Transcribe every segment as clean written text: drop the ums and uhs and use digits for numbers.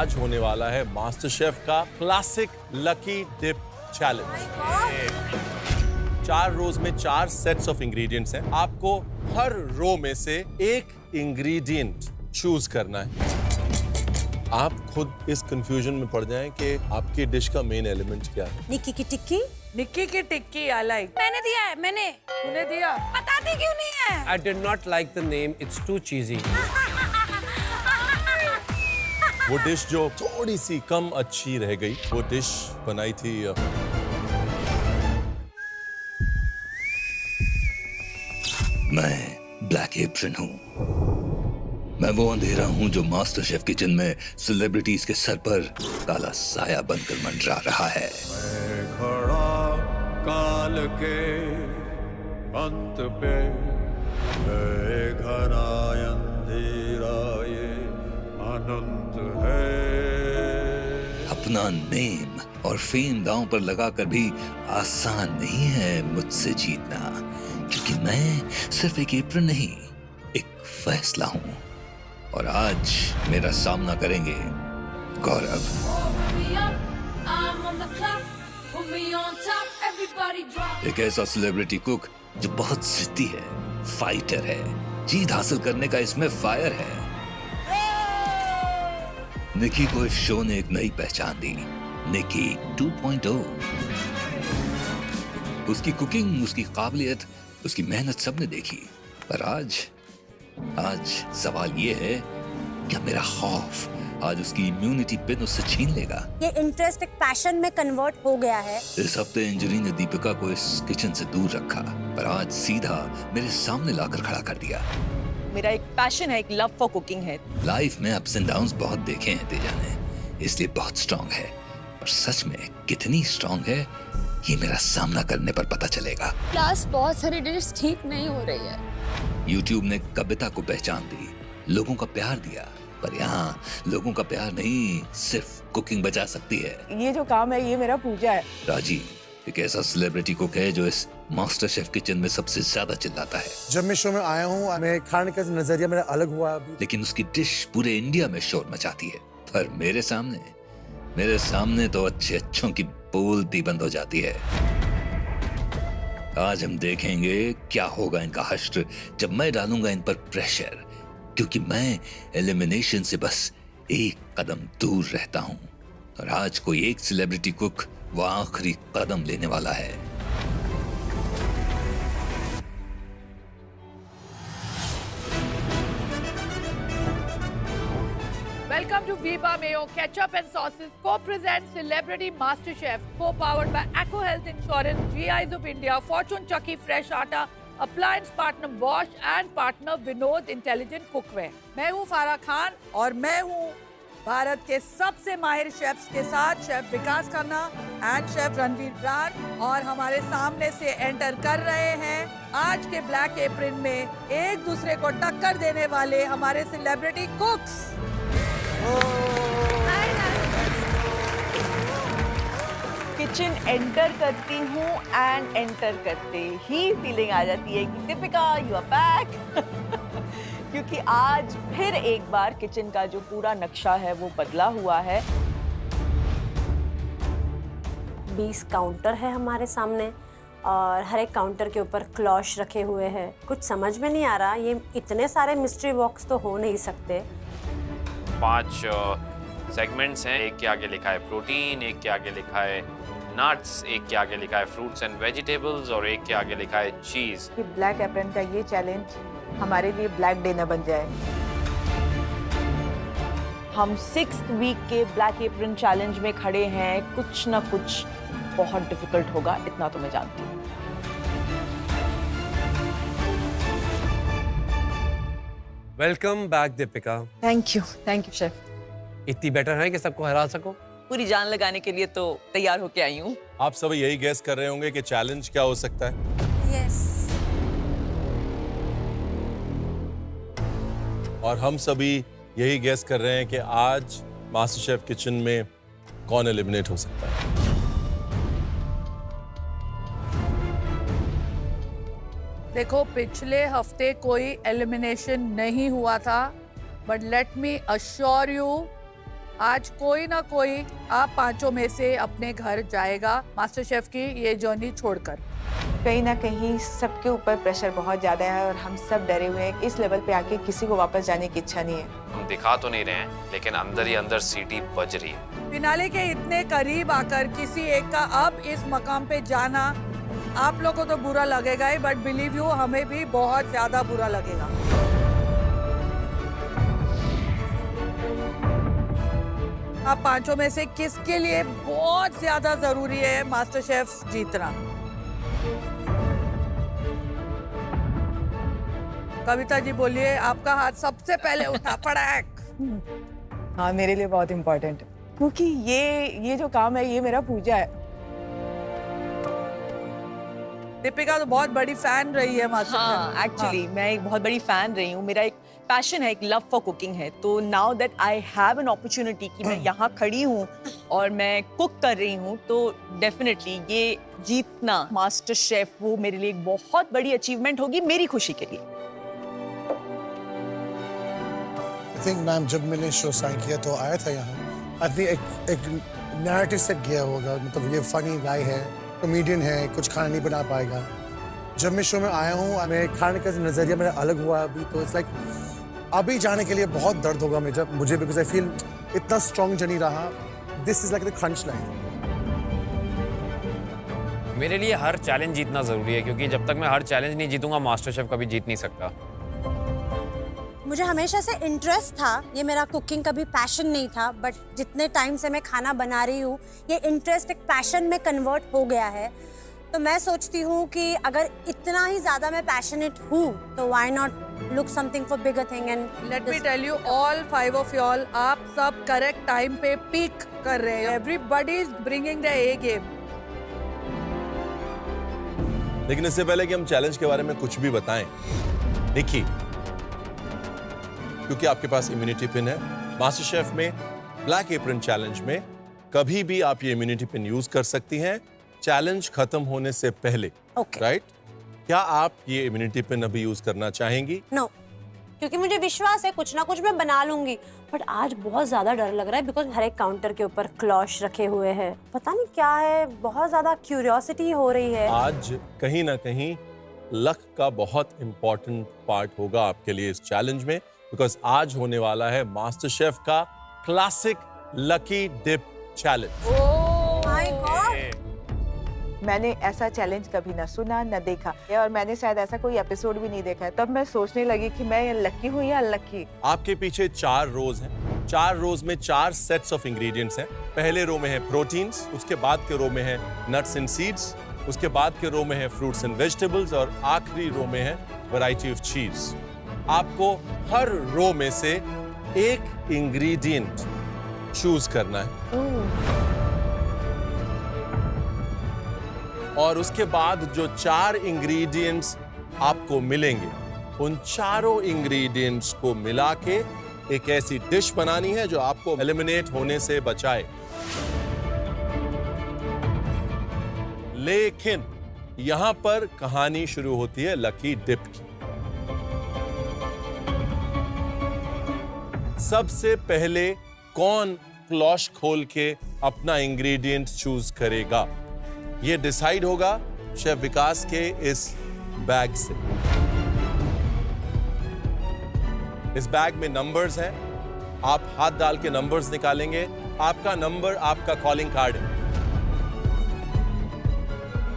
आज होने वाला है मास्टर शेफ का क्लासिक लकी डिप चैलेंज। 4 रोज में 4 सेट्स ऑफ इंग्रेडिएंट्स हैं। आपको हर रो में से एक इंग्रेडिएंट चूज करना है। आप खुद इस कंफ्यूजन में पड़ जाएं कि आपकी डिश का मेन एलिमेंट क्या है। निक्की की टिक्की। निक्की की टिक्की आई लाइक। मैंने दिया है, मैंने। तूने दिया? बताती क्यों नहीं है? I did not like the name. It's too cheesy. वो डिश जो थोड़ी सी कम अच्छी रह गई, वो डिश बनाई थी मैं ब्लैक एप्रन हूँ। मैं वो अंधेरा हूँ जो मास्टर शेफ किचन में सेलिब्रिटीज के सर पर काला साया बनकर मंडरा रहा है। मैं खड़ा काल के अंत पे, है घना अंधेरा ये अनंत है। अपना नेम और फेम दांव पर लगाकर भी आसान नहीं है मुझसे जीतना, क्योंकि मैं सिर्फ एक एप्रन नहीं, एक फैसला हूँ। और आज मेरा सामना करेंगे गौरव। एक ऐसा सेलिब्रिटी कुक जो बहुत जिद्दी है, फाइटर है, जीत हासिल करने का इसमें फायर है। निकी को इस शो ने एक नई पहचान दी, निकी 2.0। उसकी कुकिंग, उसकी काबिलियत, उसकी मेहनत सबने देखी। पर आज सवाल ये है, क्या मेरा खौफ आज उसकी इम्यूनिटी पिन उससे छीन लेगा? ये इंटरेस्ट एक पैशन में कन्वर्ट हो गया है। इस हफ्ते इंजरी ने दीपिका को इस किचन से दूर रखा, पर आज सीधा मेरे सामने लाकर खड़ा कर दिया। मेरा एक पैशन है, एक लव फॉर कुकिंग है। लाइफ में अप्स एंड डाउन्स बहुत देखे हैं तेजा ने, इसलिए बहुत स्ट्रांग है। और सच में कितनी स्ट्रांग है, ये मेरा सामना करने पर पता चलेगा। प्लस बहुत सारी डिश ठीक नहीं हो रही है। YouTube ने कविता को पहचान दी, लोगों का प्यार दिया, पर यहाँ लोगों का प्यार नहीं, सिर्फ कुकिंग बचा सकती है। ये जो काम है, ये मेरा पूजा है। राजी एक ऐसा सेलिब्रिटी कुक है जो इस मास्टर शेफ किचन में सबसे ज्यादा चिल्लाता है। जब मैं शो में आया हूँ, मैं खाने का नजरिया मेरा अलग हुआ अभी। लेकिन उसकी डिश पूरे इंडिया में शोर मचाती है। पर मेरे सामने तो अच्छों की बोलती बंद हो जाती है। आज हम देखेंगे क्या होगा इनका हश्र जब मैं डालूंगा इन पर प्रेशर, क्योंकि मैं एलिमिनेशन से बस एक कदम दूर रहता हूं। और आज कोई एक सेलिब्रिटी कुक वो आखिरी कदम लेने वाला है। Welcome to Viva Mayo Ketchup and Sauces co-presents Celebrity Master Chef, co-powered by Acco Health Insurance, GIs of India, Fortune Chucky Fresh Atta, Appliance Partner Bosch and Partner Vinod Intelligent Cookware. मैं हूँ फारा खान और मैं हूँ भारत के सबसे माहिर chefs के साथ chef Vikas Khanna and chef Ranveer Brar. और हमारे सामने से एंटर कर रहे हैं आज के ब्लैक एप्रन में एक दूसरे को टक्कर देने वाले हमारे सेलिब्रिटी कुक्स। किचन एंटर करती हूँ एंड एंटर करते ही फीलिंग आ जाती है कि दीपिका यू आर बैक। क्योंकि आज फिर एक बार किचन का जो पूरा नक्शा है वो बदला हुआ है। 20 काउंटर है हमारे सामने और हर एक काउंटर के ऊपर क्लॉश रखे हुए हैं। कुछ समझ में नहीं आ रहा, ये इतने सारे मिस्ट्री बॉक्स तो हो नहीं सकते। 5 सेगमेंट्स हैं। एक के आगे लिखा है प्रोटीन, एक के आगे लिखा है नट्स, एक के आगे लिखा है फ्रूट्स एंड वेजिटेबल्स और एक के आगे लिखा है चीज। कि ब्लैक एप्रन का ये चैलेंज हमारे लिए ब्लैक डे न बन जाए। हम 6th वीक के ब्लैक एप्रन चैलेंज में खड़े हैं। कुछ ना कुछ बहुत डिफिकल्ट होगा, इतना तो मैं जानती हूँ। Welcome back, Deepika. Thank you chef. इतनी बेटर है कि सबको हरा सको। पूरी जान लगाने के लिए तो तैयार होके आई हूँ। आप सब यही गेस कर रहे होंगे कि चैलेंज क्या हो सकता है। यस। और हम सभी यही गेस कर रहे हैं कि आज मास्टर शेफ किचन में कौन एलिमिनेट हो सकता है। देखो, पिछले हफ्ते कोई एलिमिनेशन नहीं हुआ था, but let me assure you आज कोई ना कोई आप पांचों में से अपने घर जाएगा मास्टर शेफ की ये जर्नी छोड़कर। कहीं ना कहीं सबके ऊपर प्रेशर बहुत ज्यादा है और हम सब डरे हुए हैं। इस लेवल पे आके किसी को वापस जाने की इच्छा नहीं है। हम दिखा तो नहीं रहे हैं, लेकिन अंदर ही अंदर सीटी बज रही है। फिनाले के इतने करीब आकर किसी एक का अब इस मकाम पे जाना आप लोगों को तो बुरा लगेगा ही, बट बिलीव यू हमें भी बहुत ज्यादा बुरा लगेगा। आप पांचों में से किसके लिए बहुत ज्यादा जरूरी है मास्टर शेफ जीतना? कविता जी बोलिए, आपका हाथ सबसे पहले उठा फड़ाक। हाँ, मेरे लिए बहुत इम्पोर्टेंट है क्योंकि ये जो काम है ये मेरा पूजा है। दीपिका तो बहुत बड़ी फैन रही है मास्टर शेफ। हाँ, एक्चुअली मैं एक बहुत बड़ी फैन रही हूँ। मेरा एक पैशन है, एक लव फॉर कुकिंग है। तो now that I have an opportunity कि मैं यहाँ खड़ी हूँ और मैं कुक कर रही हूँ, तो डेफिनेटली ये जीतना मास्टर शेफ वो मेरे लिए एक बहुत बड़ी अचीवमेंट होगी, मेरी खुशी के लिए। आई थिंक मैम जब मैंने शो साइन किया तो आया था यहाँ। आई थिंक एक नैरेटिव सेट गया होगा, मतलब ये फनी गाय है, कॉमेडियन है, कुछ खाना नहीं बना पाएगा। जब मैं शो में आया हूँ, मेरे खाने का नजरिया मेरा अलग हुआ अभी, तो इट्स लाइक अभी जाने के लिए बहुत दर्द होगा मुझे बिकॉज आई फील इतना स्ट्रॉन्ग जर्नी रहा। This is like the crunch line. मेरे लिए हर चैलेंज जीतना जरूरी है, क्योंकि जब तक मैं हर चैलेंज नहीं जीतूंगा मास्टर शेफ कभी जीत नहीं सकता। मुझे हमेशा से इंटरेस्ट था, ये मेरा कुकिंग कभी पैशन नहीं था, बट जितने टाइम से मैं खाना बना रही हूँ ये इंटरेस्ट एक पैशन में कन्वर्ट हो गया है। तो मैं सोचती हूँ कि अगर इतना ही ज़्यादा मैं पैशनेट हूँ तो why not look something for bigger thing. And let me tell you all 5 of you all, आप सब करेक्ट टाइम पे पीक कर रहे हैं। Everybody is bringing the A game. लेकिन इससे पहले कि हम चैलेंज के बारे में कुछ भी बताएं, देखिए, क्योंकि आपके पास इम्यूनिटी पिन है, मास्टर शेफ में ब्लैक एप्रन चैलेंज में कभी भी आप ये इम्यूनिटी पिन यूज कर सकती हैं चैलेंज खत्म होने से पहले। राइट? क्या आप ये इम्यूनिटी पिन अभी यूज करना चाहेंगी? नो, क्योंकि मुझे विश्वास है कुछ ना कुछ मैं बना लूंगी, बट आज बहुत ज्यादा डर लग रहा है बिकॉज हर एक काउंटर के ऊपर क्लॉश रखे हुए हैं, पता नहीं क्या है, बहुत ज्यादा क्यूरियोसिटी हो रही है। आज कहीं ना कहीं लक का बहुत इंपॉर्टेंट पार्ट होगा आपके लिए इस चैलेंज में, बिकॉज आज होने वाला है मास्टर शेफ का classic lucky dip challenge. Oh my god, मैंने ऐसा चैलेंज कभी ना सुना ना देखा है और मैंने शायद ऐसा कोई एपिसोड भी नहीं देखा है। तब मैं सोचने लगी कि मैं लकी हूँ या अनलकी। आपके पीछे 4 रोज हैं। 4 रोज में 4 सेट्स ऑफ इंग्रेडिएंट्स हैं। पहले रो में है प्रोटीन्स, उसके बाद के रो में है नट्स एंड सीड्स, उसके बाद के रो में है फ्रूट्स एंड वेजिटेबल्स और आखिरी रो में है वैरायटी ऑफ चीज। आपको हर रो में से एक इंग्रेडिएंट चूज करना है और उसके बाद जो 4 इंग्रेडिएंट्स आपको मिलेंगे उन चारों इंग्रेडिएंट्स को मिला के एक ऐसी डिश बनानी है जो आपको एलिमिनेट होने से बचाए। लेकिन यहां पर कहानी शुरू होती है लकी डिप की। सबसे पहले कौन क्लॉश खोल के अपना इंग्रेडिएंट चूज करेगा ये डिसाइड होगा शेफ विकास के इस बैग से। इस बैग में नंबर्स हैं, आप हाथ डाल के नंबर्स निकालेंगे। आपका नंबर आपका कॉलिंग कार्ड है।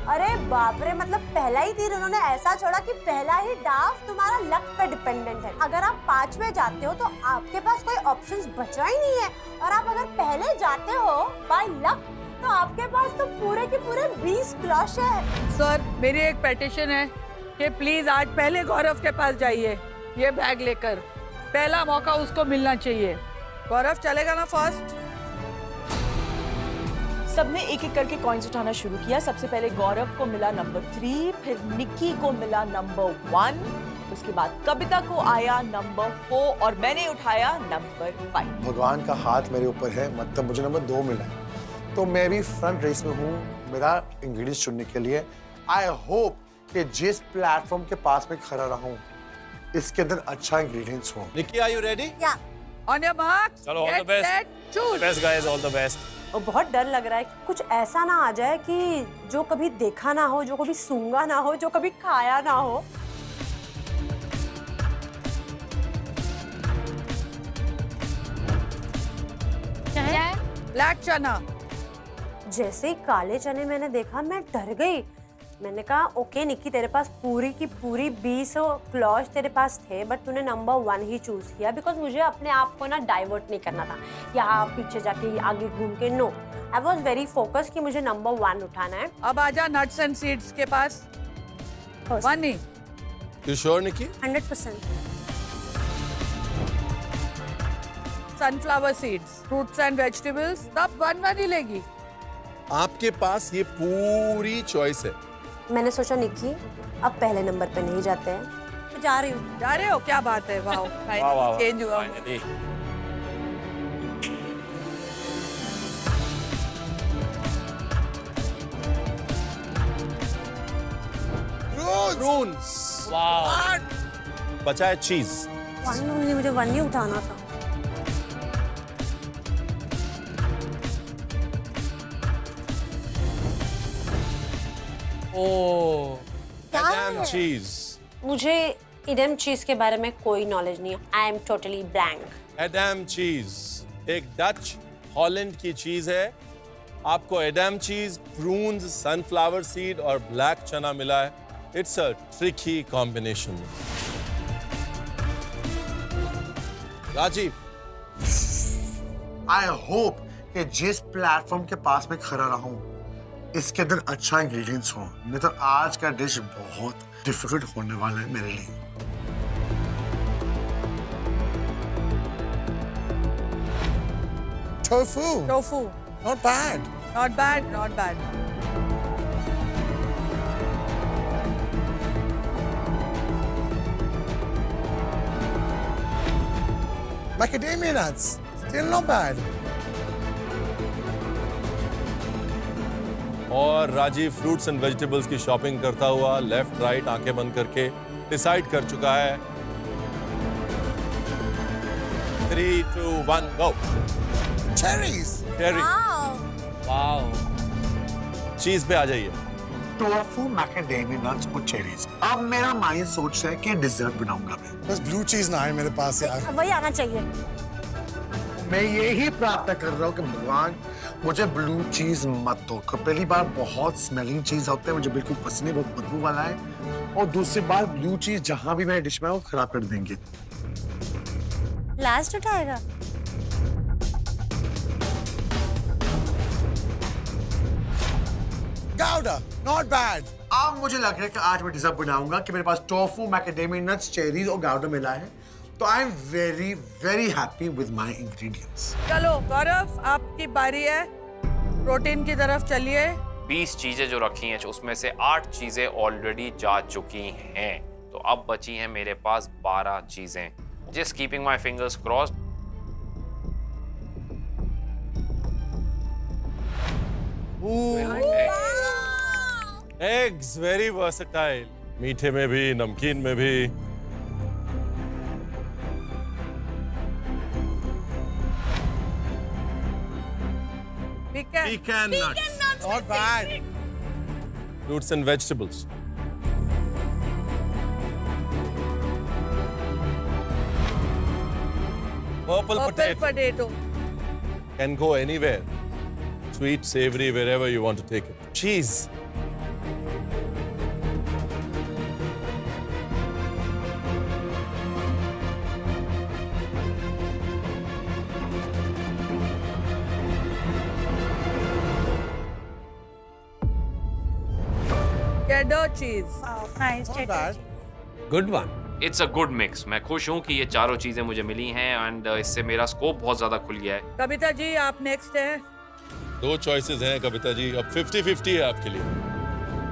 अरे बाप रे, मतलब पहला ही तीर उन्होंने ऐसा छोड़ा कि पहला ही डाव तुम्हारा लक पे डिपेंडेंट है। अगर आप 5 में जाते हो तो आपके पास कोई ऑप्शंस बचा ही नहीं है, और आप अगर पहले जाते हो बाय लक तो आपके पास तो पूरे के पूरे 20 क्लॉश है। सर, मेरी एक पेटिशन है कि प्लीज आज पहले गौरव के पास जाइए ये बैग लेकर। पहला मौका उसको मिलना चाहिए। गौरव चलेगा ना फर्स्ट? सबने एक एक करके कॉइन्स उठाना शुरू किया। सबसे पहले गौरव को मिला नंबर 3, फिर निक्की को मिला नंबर 1, उसके बाद कविता को आया नंबर 4 और मैंने उठाया नंबर 5। भगवान का हाथ मेरे ऊपर है, मतलब मुझे नंबर 2 मिला है, तो मैं भी फ्रंट रेस में हूँ मेरा इंग्रेडिएंट्स चुनने के लिए। आई होप कि जिस प्लेटफॉर्म के पास में खड़ा रहा हूँ इसके अंदर अच्छा इंग्रेडिएंट्स हो। Nikki, are you ready? या On your mark. चलो, all the get best. set, choose. Best guys, all the best. और बहुत डर लग रहा है कि कुछ ऐसा ना आ जाए कि जो कभी देखा ना हो, जो कभी सूंघा ना हो, जो कभी खाया ना हो। क्या है? Black चना. जैसे ही काले चने मैंने देखा मैं डर गई। मैंने कहा ओके निक्की, तेरे पास पूरी की पूरी 20 क्लॉज तेरे पास थे, बट तूने नंबर 1 ही चूज किया बिकॉज मुझे अपने आप को ना डाइवर्ट नहीं करना था, यहाँ पीछे जाके आगे घूम के। No, I was very focus कि मुझे नंबर 1 उठाना है। अब आजा nuts and seeds के पास. One he. You sure, Nikki? 100%। Sunflower seeds, fruits and vegetables. सब 1 ही लेगी. आपके पास ये पूरी चॉइस है। मैंने सोचा निक्की अब पहले नंबर पे नहीं जाते हैं, मैं जा रही हूँ। जा रहे हो? क्या बात है, वाह वाह वाह, चेंज हुआ। फाइनली। Prunes. वाह। बचा है चीज। 1 only, मुझे 1 ही उठाना था। ओह, क्या Edam है? cheese. मुझे इडम चीज के बारे में कोई नॉलेज नहीं है। I am totally blank. Adam चीज एक डच हॉलैंड की चीज है। आपको Edam cheese, prunes, sunflower seed और ब्लैक चना मिला है। It's a tricky combination. Rajeev, I hope कि जिस प्लेटफॉर्म के पास मैं खड़ा रहा हूँ इसके अंदर अच्छा इंग्रेडिएंट्स हो, नहीं तो आज का डिश बहुत डिफिकल्ट होने वाला है मेरे लिए। Tofu, Tofu. not bad. Not bad, not bad. Macadamia nuts, still not bad. और राजीव फ्रूट्स एंड वेजिटेबल्स की शॉपिंग करता हुआ लेफ्ट राइट आंखें बंद करके डिसाइड कर चुका है। 3, 2, 1 गो। Cherries, चेरी, वाह। चीज पे आ जाइए। tofu, macadamia nuts और cherries। अब मेरा माइंड सोच रहा है कि डिजर्ट बनाऊंगा मैं। बस ब्लू चीज ना आए मेरे पास यार। वही आना चाहिए। मैं यही प्रार्थना कर रहा हूँ कि भगवान मुझे ब्लू चीज मत दो। पहली बार बहुत स्मेलिंग चीज होते हैं, मुझे बिल्कुल पसंद नहीं, बहुत बदबू वाला है। और दूसरी बार ब्लू चीज जहां भी मेरे डिश में है वो खराब कर देंगे। लास्ट उठाएगा। Gouda, not bad. अब मुझे लग रहा है कि आज मैं डिजर्ट बनाऊंगा कि मेरे पास टोफू, मैकेडेमिया नट्स, चेरीज और गाउडा मिला है। तो I am very very happy with my ingredients. चलो गौरव, आपकी बारी है। प्रोटीन की तरफ चलिए। 20 चीजें जो रखी हैं उसमें से 8 चीजें ऑलरेडी जा चुकी हैं, तो अब बची हैं मेरे पास 12 चीजें। Just keeping my fingers crossed. Eggs very versatile, मीठे में भी नमकीन में भी। Pecan nuts. Not bad. Fruits and vegetables. Purple potato. Can go anywhere. Sweet, savory, wherever you want to take it. Cheese. Cheddar cheese. Not bad. Good one. It's a good mix. मैं खुश हूँ कि ये चारों चीजें मुझे मिली हैं and इससे मेरा स्कोप बहुत ज्यादा खुल गया है। कविता जी, आप नेक्स्ट हैं। 2 चॉइसेस हैं कविता जी, अब 50-50 है आपके लिए।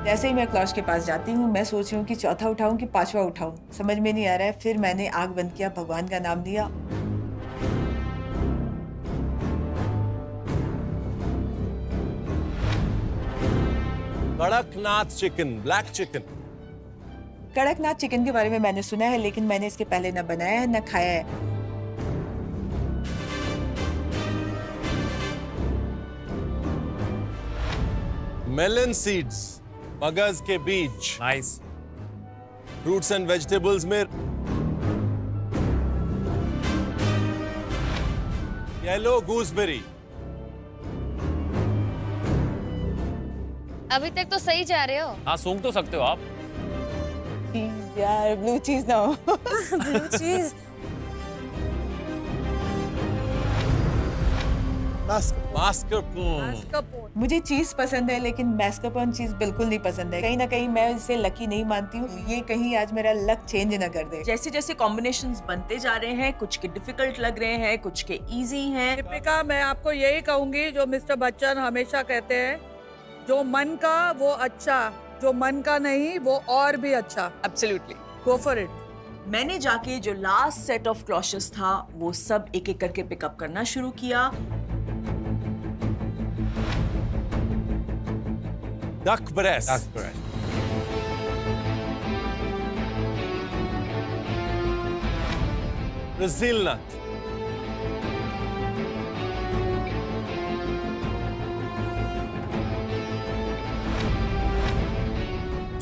जैसे ही मैं क्लास के पास जाती हूँ मैं सोच रही हूँ कि चौथा उठाऊँ कि 5वां उठाऊँ, समझ में नहीं आ रहा है। फिर मैंने आग बंद किया, भगवान का नाम लिया। Kadaknath chicken, black chicken. Kadaknath chicken के बारे में मैंने सुना है, लेकिन मैंने इसके पहले ना बनाया है ना खाया है। मेलन सीड्स, मगज के बीज, नाइस। फ्रूट्स एंड वेजिटेबल्स में येलो गूसबेरी, अभी तक तो सही जा रहे हो। हाँ, सूंघ तो सकते हो आप। यार ब्लू चीज ना हो। ब्लू चीज, मास्करपोन। Mascarpone. मुझे चीज पसंद है लेकिन मैस्कार्पोन चीज बिल्कुल नहीं पसंद है। कहीं ना कहीं मैं इसे लकी नहीं मानती हूँ। ये कहीं आज मेरा लक चेंज ना कर दे। जैसे जैसे कॉम्बिनेशंस बनते जा रहे हैं, कुछ के डिफिकल्ट लग रहे हैं, कुछ के इजी हैं। दीपिका, मैं आपको यही कहूंगी जो मिस्टर बच्चन हमेशा कहते हैं, जो मन का वो अच्छा, जो मन का नहीं वो और भी अच्छा। एब्सोल्युटली। Go for it. मैंने जाके जो लास्ट सेट ऑफ क्लॉशेस था वो सब एक एक करके पिकअप करना शुरू किया। Duck breast, Brazil nut,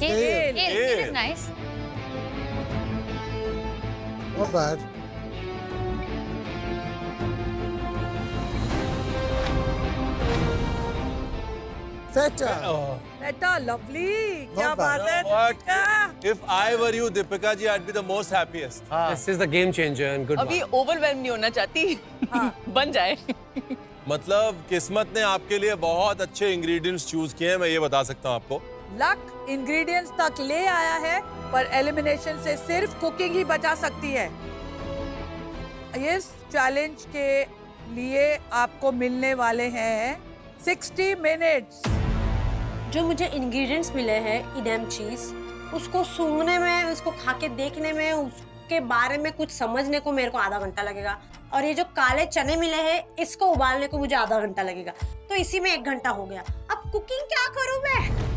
Kale Kale. is nice. Not bad. Feta. बेटा लवली, क्या Not बात bad. है What? Deepika? If I were you, Deepika ji, I'd be the most happiest. This is the game changer and good अभी one. Overwhelm नहीं होना चाहती। बन जाए। मतलब किस्मत ने आपके लिए बहुत अच्छे इंग्रेडिएंट्स चूज किए हैं, मैं ये बता सकता हूँ आपको। लक इंग्रेडिएंट्स तक ले आया है, पर एलिमिनेशन से सिर्फ कुकिंग ही बचा सकती है। इस चैलेंज के लिए आपको मिलने वाले हैं 60 मिनट्स। जो मुझे इंग्रेडिएंट्स मिले हैं इडेम चीज, उसको सूंघने में, उसको खा के देखने में, उसके बारे में कुछ समझने को मेरे को आधा घंटा लगेगा। और ये जो काले चने मिले हैं, इसको उबालने को मुझे आधा घंटा लगेगा। तो इसी में 1 घंटा हो गया। अब कुकिंग क्या करूं मैं?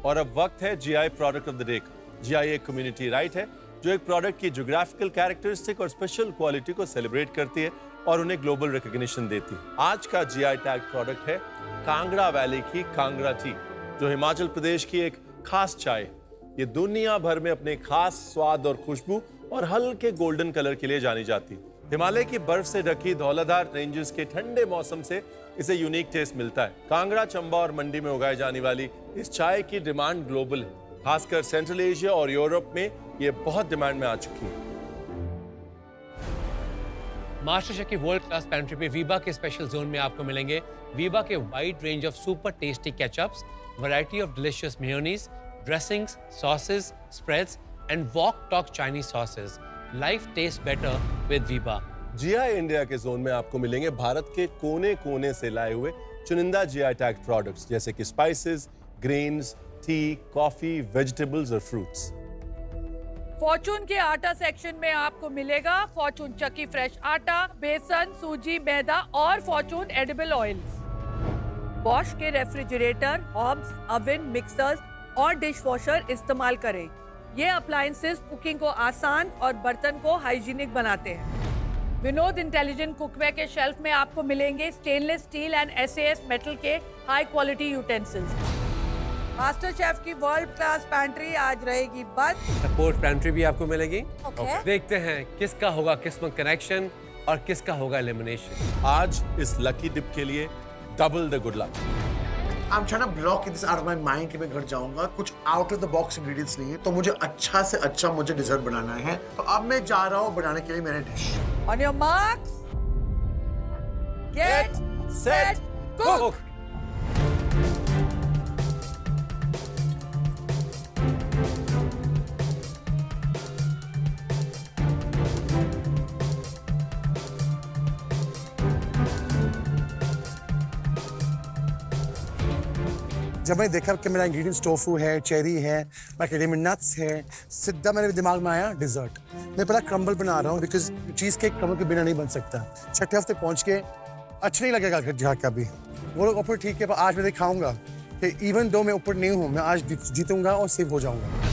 और अब वक्त है GI product of the day का। जीआई एक कम्युनिटी राइट है जो एक प्रोडक्ट की ज्योग्राफिकल कैरेक्टरिस्टिक और स्पेशल क्वालिटी को सेलिब्रेट करती है और उन्हें ग्लोबल रिकॉग्निशन देती है। आज का जीआई टैग प्रोडक्ट है कांगड़ा वैली की कांगड़ा टी, जो हिमाचल प्रदेश की एक खास चाय। ये दुनिया भर में अपने खास स्वाद और खुशबू और हल्के गोल्डन कलर के लिए जानी जाती है। हिमालय की बर्फ से ढकी धौलाधार रेंजेस के ठंडे मौसम से इसे यूनिक टेस्ट मिलता है। कांगड़ा, चंबा और मंडी में उगाई जाने वाली इस चाय की डिमांड ग्लोबल है। खासकर सेंट्रल एशिया और यूरोप में ये बहुत डिमांड में आ चुकी है। मास्टर शेफ की वर्ल्ड क्लास पेंट्री पे वीबा के स्पेशल जोन में आपको मिलेंगे वीबा के wide range of super tasty ketchups, variety of delicious mayonnaise, dressings, sauces, spreads and wok tok Chinese sauces. Life taste better with Veeba. GI India के जोन में आपको मिलेंगे भारत के कोने-कोने से लाए हुए चुनिंदा जीआई टैग प्रोडक्ट्स जैसे कि spices, grains, T, coffee, vegetables और फ्रूट्स। फॉर्चून के आटा सेक्शन में आपको मिलेगा फॉर्चून चक्की फ्रेश आटा, बेसन, सूजी, मैदा और फॉर्चून एडिबल ऑयल्स। बॉश के रेफ्रिजरेटर, हॉब्स, ओवन, मिक्सर्स और डिश वॉशर इस्तेमाल करें। ये अप्लायंसेस कुकिंग को आसान और बर्तन को हाइजीनिक बनाते हैं। विनोद इंटेलिजेंट कुकवेयर के शेल्फ में आपको मिलेंगे stainless steel and SAS metal के high quality utensils. Master chef की वर्ल्ड क्लास पैंट्री आज रहेगी बंद। सपोर्ट पेंट्री भी आपको मिलेगी। Okay. देखते हैं किसका होगा किस्मत कनेक्शन और किसका होगा एलिमिनेशन। आज इस लकी डिप के लिए double the good luck. I'm trying to block this out of my mind कि मैं घर जाऊंगा, कुछ out of the box ingredients नहीं है, तो मुझे अच्छा से अच्छा मुझे डिजर्ट बनाना है। तो अब मैं जा रहा हूँ बनाने के लिए मेरे dish. On your marks, get set, cook. जब मैंने देखा कि मेरा इंग्रेडिएंट्स टोफू है, चेरी है, मैकेडेमिया में नट्स है, सीधा मेरे दिमाग में आया डिजर्ट। मैं पहला क्रम्बल बना रहा हूँ बिकॉज चीज़ केक क्रम्बल के बिना नहीं बन सकता। 6ठे हफ्ते पहुँच के अच्छा नहीं लगेगा घर जाकर कभी। वो लोग ऊपर ठीक है, पर आज मैं दिखाऊंगा कि इवन दो मैं ऊपर नहीं हूँ, मैं आज जीतूंगा और सेव हो जाऊंगा।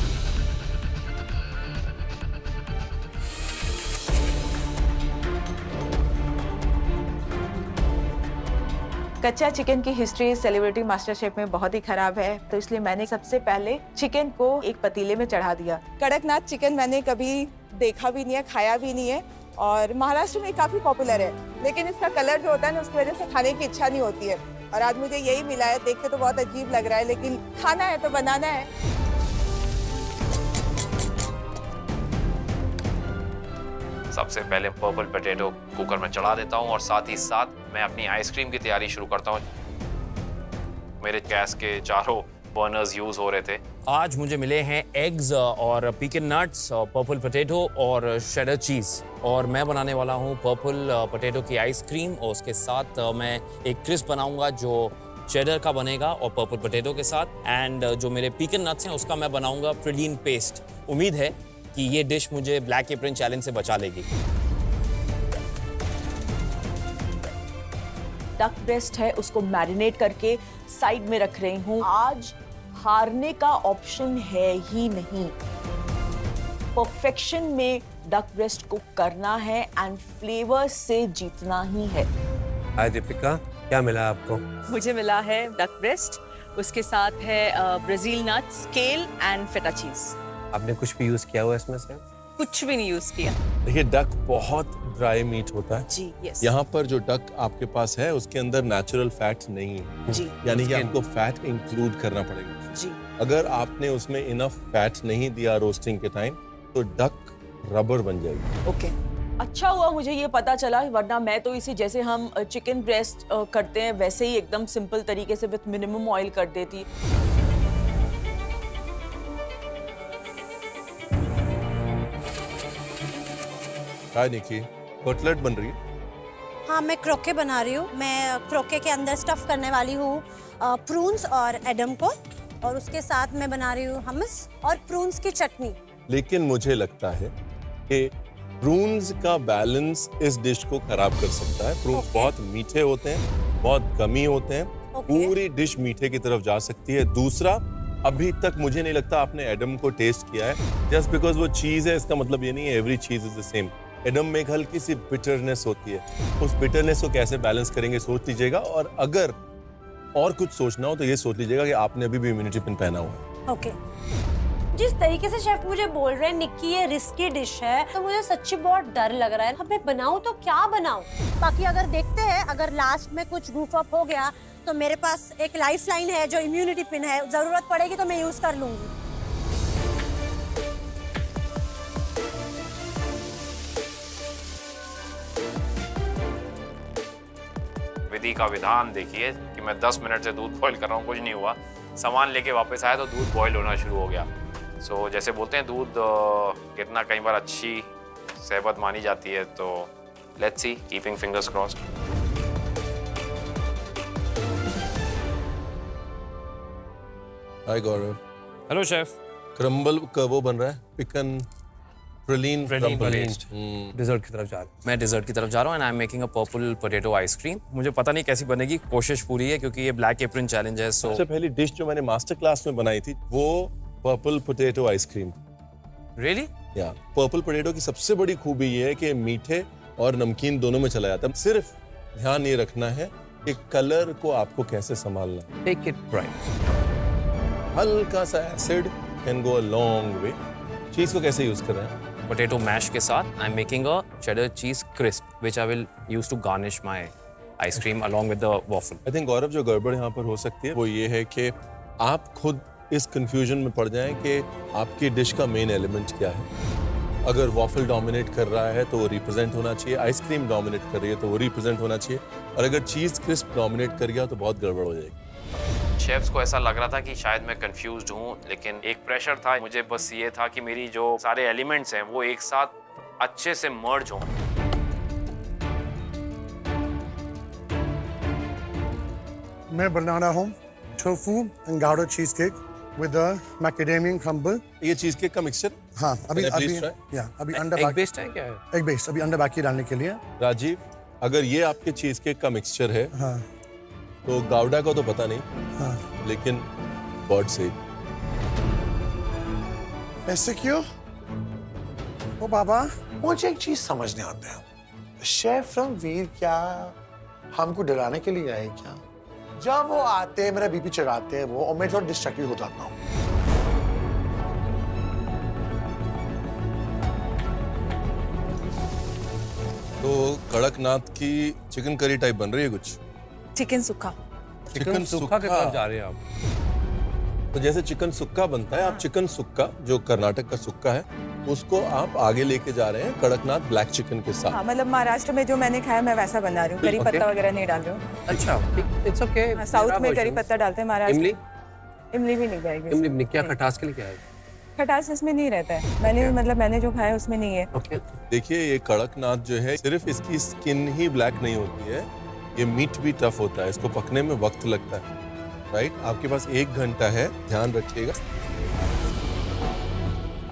कच्चा चिकन की हिस्ट्री सेलिब्रिटी मास्टर शेफ में बहुत ही खराब है, तो इसलिए मैंने सबसे पहले चिकन को एक पतीले में चढ़ा दिया। कड़कनाथ चिकन मैंने कभी देखा भी नहीं है, खाया भी नहीं है, और महाराष्ट्र में काफी पॉपुलर है, लेकिन इसका कलर जो होता है ना उसकी वजह से खाने की इच्छा नहीं होती है। और आज मुझे यही मिला है, देख के तो बहुत अजीब लग रहा है, लेकिन खाना है तो बनाना है। सबसे पहले पर्पल पोटैटो कुकर में चढ़ा देता हूँ और साथ ही साथ मैं अपनी आइसक्रीम की तैयारी शुरू करता हूँ। मेरे गैस के चारों बर्नर्स यूज हो रहे थे। आज मुझे मिले हैं एग्स और पीकन नट्स, पर्पल पोटैटो और शेडर चीज़, और मैं बनाने वाला हूँ पर्पल पोटैटो की आइसक्रीम, और उसके साथ मैं एक क्रिस्प बनाऊंगा जो चेडर का बनेगा और पर्पल पोटैटो के साथ, एंड जो मेरे पीकन नट्स हैं उसका मैं बनाऊंगा प्रिलीन पेस्ट। उम्मीद है कि ये डिश मुझे ब्लैक एप्रन चैलेंज से बचा लेगी। डक ब्रेस्ट है, उसको मैरिनेट करके साइड में रख रही हूँ। आज हारने का ऑप्शन है ही नहीं, परफेक्शन में डक ब्रेस्ट को करना है एंड फ्लेवर से जीतना ही है। हाय दीपिका, क्या मिला आपको? मुझे मिला है डक ब्रेस्ट, उसके साथ है ब्राजील नट्स, केल एंड फेटा चीज। आपने कुछ भी यूज किया हुआ इसमें से? कुछ भी नहीं यूज किया। देखिए, डक बहुत ड्राई मीट होता है जी, यस। यहाँ पर जो डक आपके पास है उसके अंदर नेचुरल फैट नहीं है जी, यानी कि आपको फैट इंक्लूड करना पड़ेगा जी। अगर आपने उसमें इनफ फैट नहीं दिया रोस्टिंग के टाइम तो डक रबर बन जाएगी। ओके, अच्छा हुआ मुझे ये पता चला, वरना मैं तो इसे जैसे हम चिकन ब्रेस्ट करते हैं वैसे ही एकदम सिंपल तरीके से विद मिनिमम ऑयल कर देती। हाय निकी, कटलेट बन रही है? हाँ, मैं क्रोके बना रही हूँ। मैं क्रोके के अंदर स्टफ करने वाली हूँ प्रून्स और एडम को, और उसके साथ मैं बना रही हूँ हमस और प्रून्स की चटनी। लेकिन मुझे लगता है कि प्रून्स का बैलेंस इस डिश को खराब कर सकता है। प्रून्स बहुत मीठे होते हैं, बहुत गमी होते हैं, पूरी डिश मीठे की तरफ जा सकती है। दूसरा, अभी तक मुझे नहीं लगता आपने एडम को टेस्ट किया है। जस्ट बिकॉज वो चीज है इसका मतलब ये नहीं है एवरी चीज इज द सेम। एडम में एक हल्की सी बिटरनेस होती है, उस बिटरनेस को कैसे बैलेंस करेंगे सोच लीजिएगा, और अगर और कुछ सोचना हो तो ये सोच लीजिएगा कि आपने अभी भी इम्यूनिटी पिन पहना हुआ है। ओके। जिस तरीके से शेफ मुझे बोल रहे हैं निक्की ये रिस्की डिश है, तो मुझे सच्ची बहुत डर लग रहा है। अब मैं बनाऊं तो क्या बनाऊं? बाकी अगर देखते हैं, अगर लास्ट में कुछ goof up हो गया तो मेरे पास एक लाइफ लाइन है जो इम्यूनिटी पिन है, जरूरत पड़ेगी तो मैं यूज कर लूंगी। विधि का विधान देखिए कि मैं 10 मिनट से दूध बॉईल कर रहा हूँ, कुछ नहीं हुआ। सामान लेके वापस आया तो दूध बॉईल होना शुरू हो गया। सो जैसे बोलते हैं दूध गिरना कई बार अच्छी सेहत मानी जाती है, तो let's see, keeping fingers crossed. Hi Gaurav. Hello chef. Crumble का वो बन रहा है, पिकन प्रिलीन पेस्ट। डिजर्ट की तरफ जा रहा हूँ। मैं डिजर्ट की तरफ जा रहा हूँ and I am making a purple potato ice cream. मुझे पता नहीं कैसी बनेगी, कोशिश पूरी है क्योंकि ये ब्लैक एप्रन चैलेंज है। सो सबसे पहली डिश जो मैंने मास्टर क्लास में बनाई थी वो पर्पल पोटैटो आइसक्रीम। रियली? या पर्पल पोटैटो की सबसे बड़ी खूबी ये है कि मीठे और नमकीन दोनों में चला जाता है। सिर्फ ध्यान ये रखना है कि कलर को आपको कैसे संभालना है। Take it right. हल्का सा acid can go a long way. Cheese को कैसे यूज कर रहे हैं? पोटैटो मैश के साथ I am making a cheddar cheese crisp which I will use to garnish my ice cream along with the waffle. I think Gaurav, जो गड़बड़ यहाँ पर हो सकती है वो ये है कि आप खुद इस कंफ्यूजन में पड़ जाएं कि आपकी डिश का मेन एलिमेंट क्या है। अगर वॉफल डोमिनेट कर रहा है तो वो रिप्रेजेंट होना चाहिए, आइसक्रीम डोमिनेट कर रही है तो वो रिप्रेजेंट होना चाहिए, और अगर चीज क्रिस्प डोमिनेट कर गया तो बहुत गड़बड़ हो जाएगी। शेफ्स को ऐसा लग रहा था कि शायद मैं कंफ्यूज्ड हूँ, लेकिन एक प्रेशर था मुझे, बस ये था कि मेरी जो सारे एलिमेंट्स हैं वो एक साथ अच्छे से मर्ज हों। मैं बना रहा हूँ tofu and गाउडा cheese cake with मैकेडेमियन crumble. ये चीज केक का मिक्सचर? हाँ, अभी Can I please अभी try? अंडा एग बेस्ड है क्या है? एग बेस्ड, अभी अंडा बाकी डालने के लिए। राजीव, अगर ये आपके चीज केक का मिक्सचर है हाँ तो गाउडा का तो पता नहीं, हाँ। लेकिन गॉड से ऐसे क्यों? ओ बाबा, मुझे एक चीज समझ नहीं आता है। शेफ रणवीर क्या हमको डराने के लिए आए क्या? जब वो आते हैं मेरा बीपी चढ़ाते हैं वो, और मैं थोड़ा डिस्ट्रैक्टेड हो जाता हूँ। तो कड़कनाथ की चिकन करी टाइप बन रही है कुछ। चिकन सुखा। चिकन सुक्का के तरफ जा रहे हैं आप। तो जैसे चिकन सुक्का बनता है, आप चिकन सुक्का जो कर्नाटक का सुक्का है उसको आप आगे लेके जा रहे हैं कड़कनाथ ब्लैक चिकन के साथ। हाँ, मतलब महाराष्ट्र में जो मैंने खाया मैं वैसा बना रही हूँ, करी Okay. पत्ता वगैरह नहीं डाल रही हूँ। अच्छा, इट्स ओके। साउथ में करी पत्ता डालते हैं, महाराष्ट्र इमली? इमली भी नहीं जाएगी। इमली नहीं, क्या खटास के लिए क्या है? खटास इसमें नहीं रहता है। मैंने जो खाया उसमें नहीं है। ओके। देखिए ये कड़कनाथ जो है सिर्फ इसकी स्किन ही ब्लैक नहीं होती है, ये मीट भी टफ होता है, इसको पकने में वक्त लगता है। राइट, आपके पास 1 घंटा है, ध्यान रखिएगा।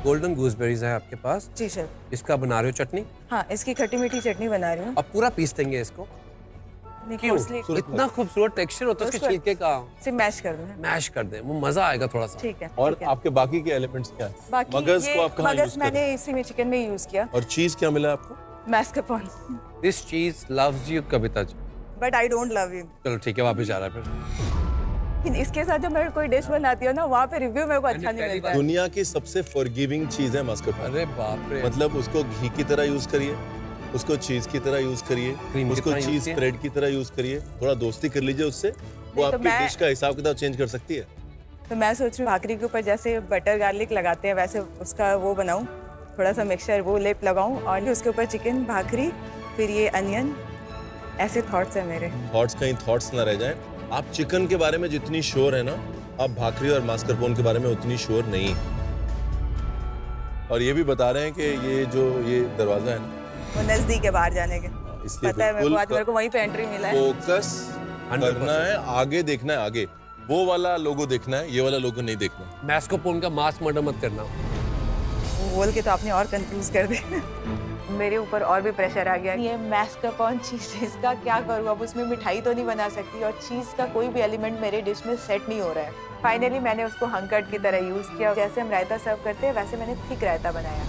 गोल्डन गूसबेरीज है आपके पास। जी सर। इसका बना रहे हो चटनी? हाँ, इसकी खट्टी मीठी चटनी बना रही हूँ। अब पूरा पीस देंगे इसको? क्यों? इतना खूबसूरत टेक्सचर होता है उसके छिलके का। सिर्फ मैश कर दूँ। मैश कर दें, वो मजा आएगा थोड़ा सा। ठीक है। और ठीक है। आपके बाकी के एलिमेंट्स क्या है? बाकी मगज को आप कहाँ यूज मगज मैंने इसी में चिकन में यूज किया। और चीज क्या मिला आपको? Mascarpone. This cheese loves you Kavita ji. But I don't love you. चलो ठीक है, वापस जा रहा है फिर। इसके साथ जब मैं कोई डिश बनाती हूँ ना, वहाँ पे रिव्यू मेरे को अच्छा नहीं मिलता है। दुनिया की सबसे फॉरगिविंग चीज है मस्कार्पोने। अरे बाप रे। मतलब उसको घी की तरह यूज करिए, उसको चीज की तरह यूज करिए, क्रीम की उसको तरह use चीज कीजिए। स्प्रेड की तरह यूज करिए, थोड़ा दोस्ती कर लीजिए उससे, वो नहीं तो आपकी मैं- डिश का हिसाब किताब चेंज कर सकती है। तो मैं सोच रही हूँ भाकरी के ऊपर जैसे बटर गार्लिक लगाते हैं वैसे उसका वो बनाऊँ, थोड़ा सा मिक्सचर वो लेप लगाऊँ और उसके ऊपर चिकन, भाकरी, फिर ये अनियन। ऐसे थॉट्स है मेरे। थॉट्स कहीं थॉट्स ना रह जाएं। आप चिकन के बारे में जितनी श्योर है ना, आप भाकरी और मास्करपोन के बारे में उतनी श्योर नहीं है। और ये भी बता रहे हैं कि ये दरवाजा है ना, वो नजदीक है बाहर जाने के। इसलिए पता है मेरे को, आज मेरे को बिल्कुल वहीं पे एंट्री मिला है। फोकस 100% करना है, आगे देखना है, आगे वो वाला लोगो देखना है, ये वाला लोगो नहीं देखना। मैस्कोपोन का मास मर्डर मत करना। वो बोल के तो आपने और कंफ्यूज कर दिया। मेरे ऊपर और भी प्रेशर आ गया। ये मैस्कार्पोन चीज इसका क्या करूँ अब? उसमें मिठाई तो नहीं बना सकती और चीज का कोई भी एलिमेंट मेरे डिश में सेट नहीं हो रहा है। फाइनली मैंने उसको हंकट की तरह यूज किया। जैसे हम रायता सर्व करते हैं वैसे मैंने थिक रायता बनाया।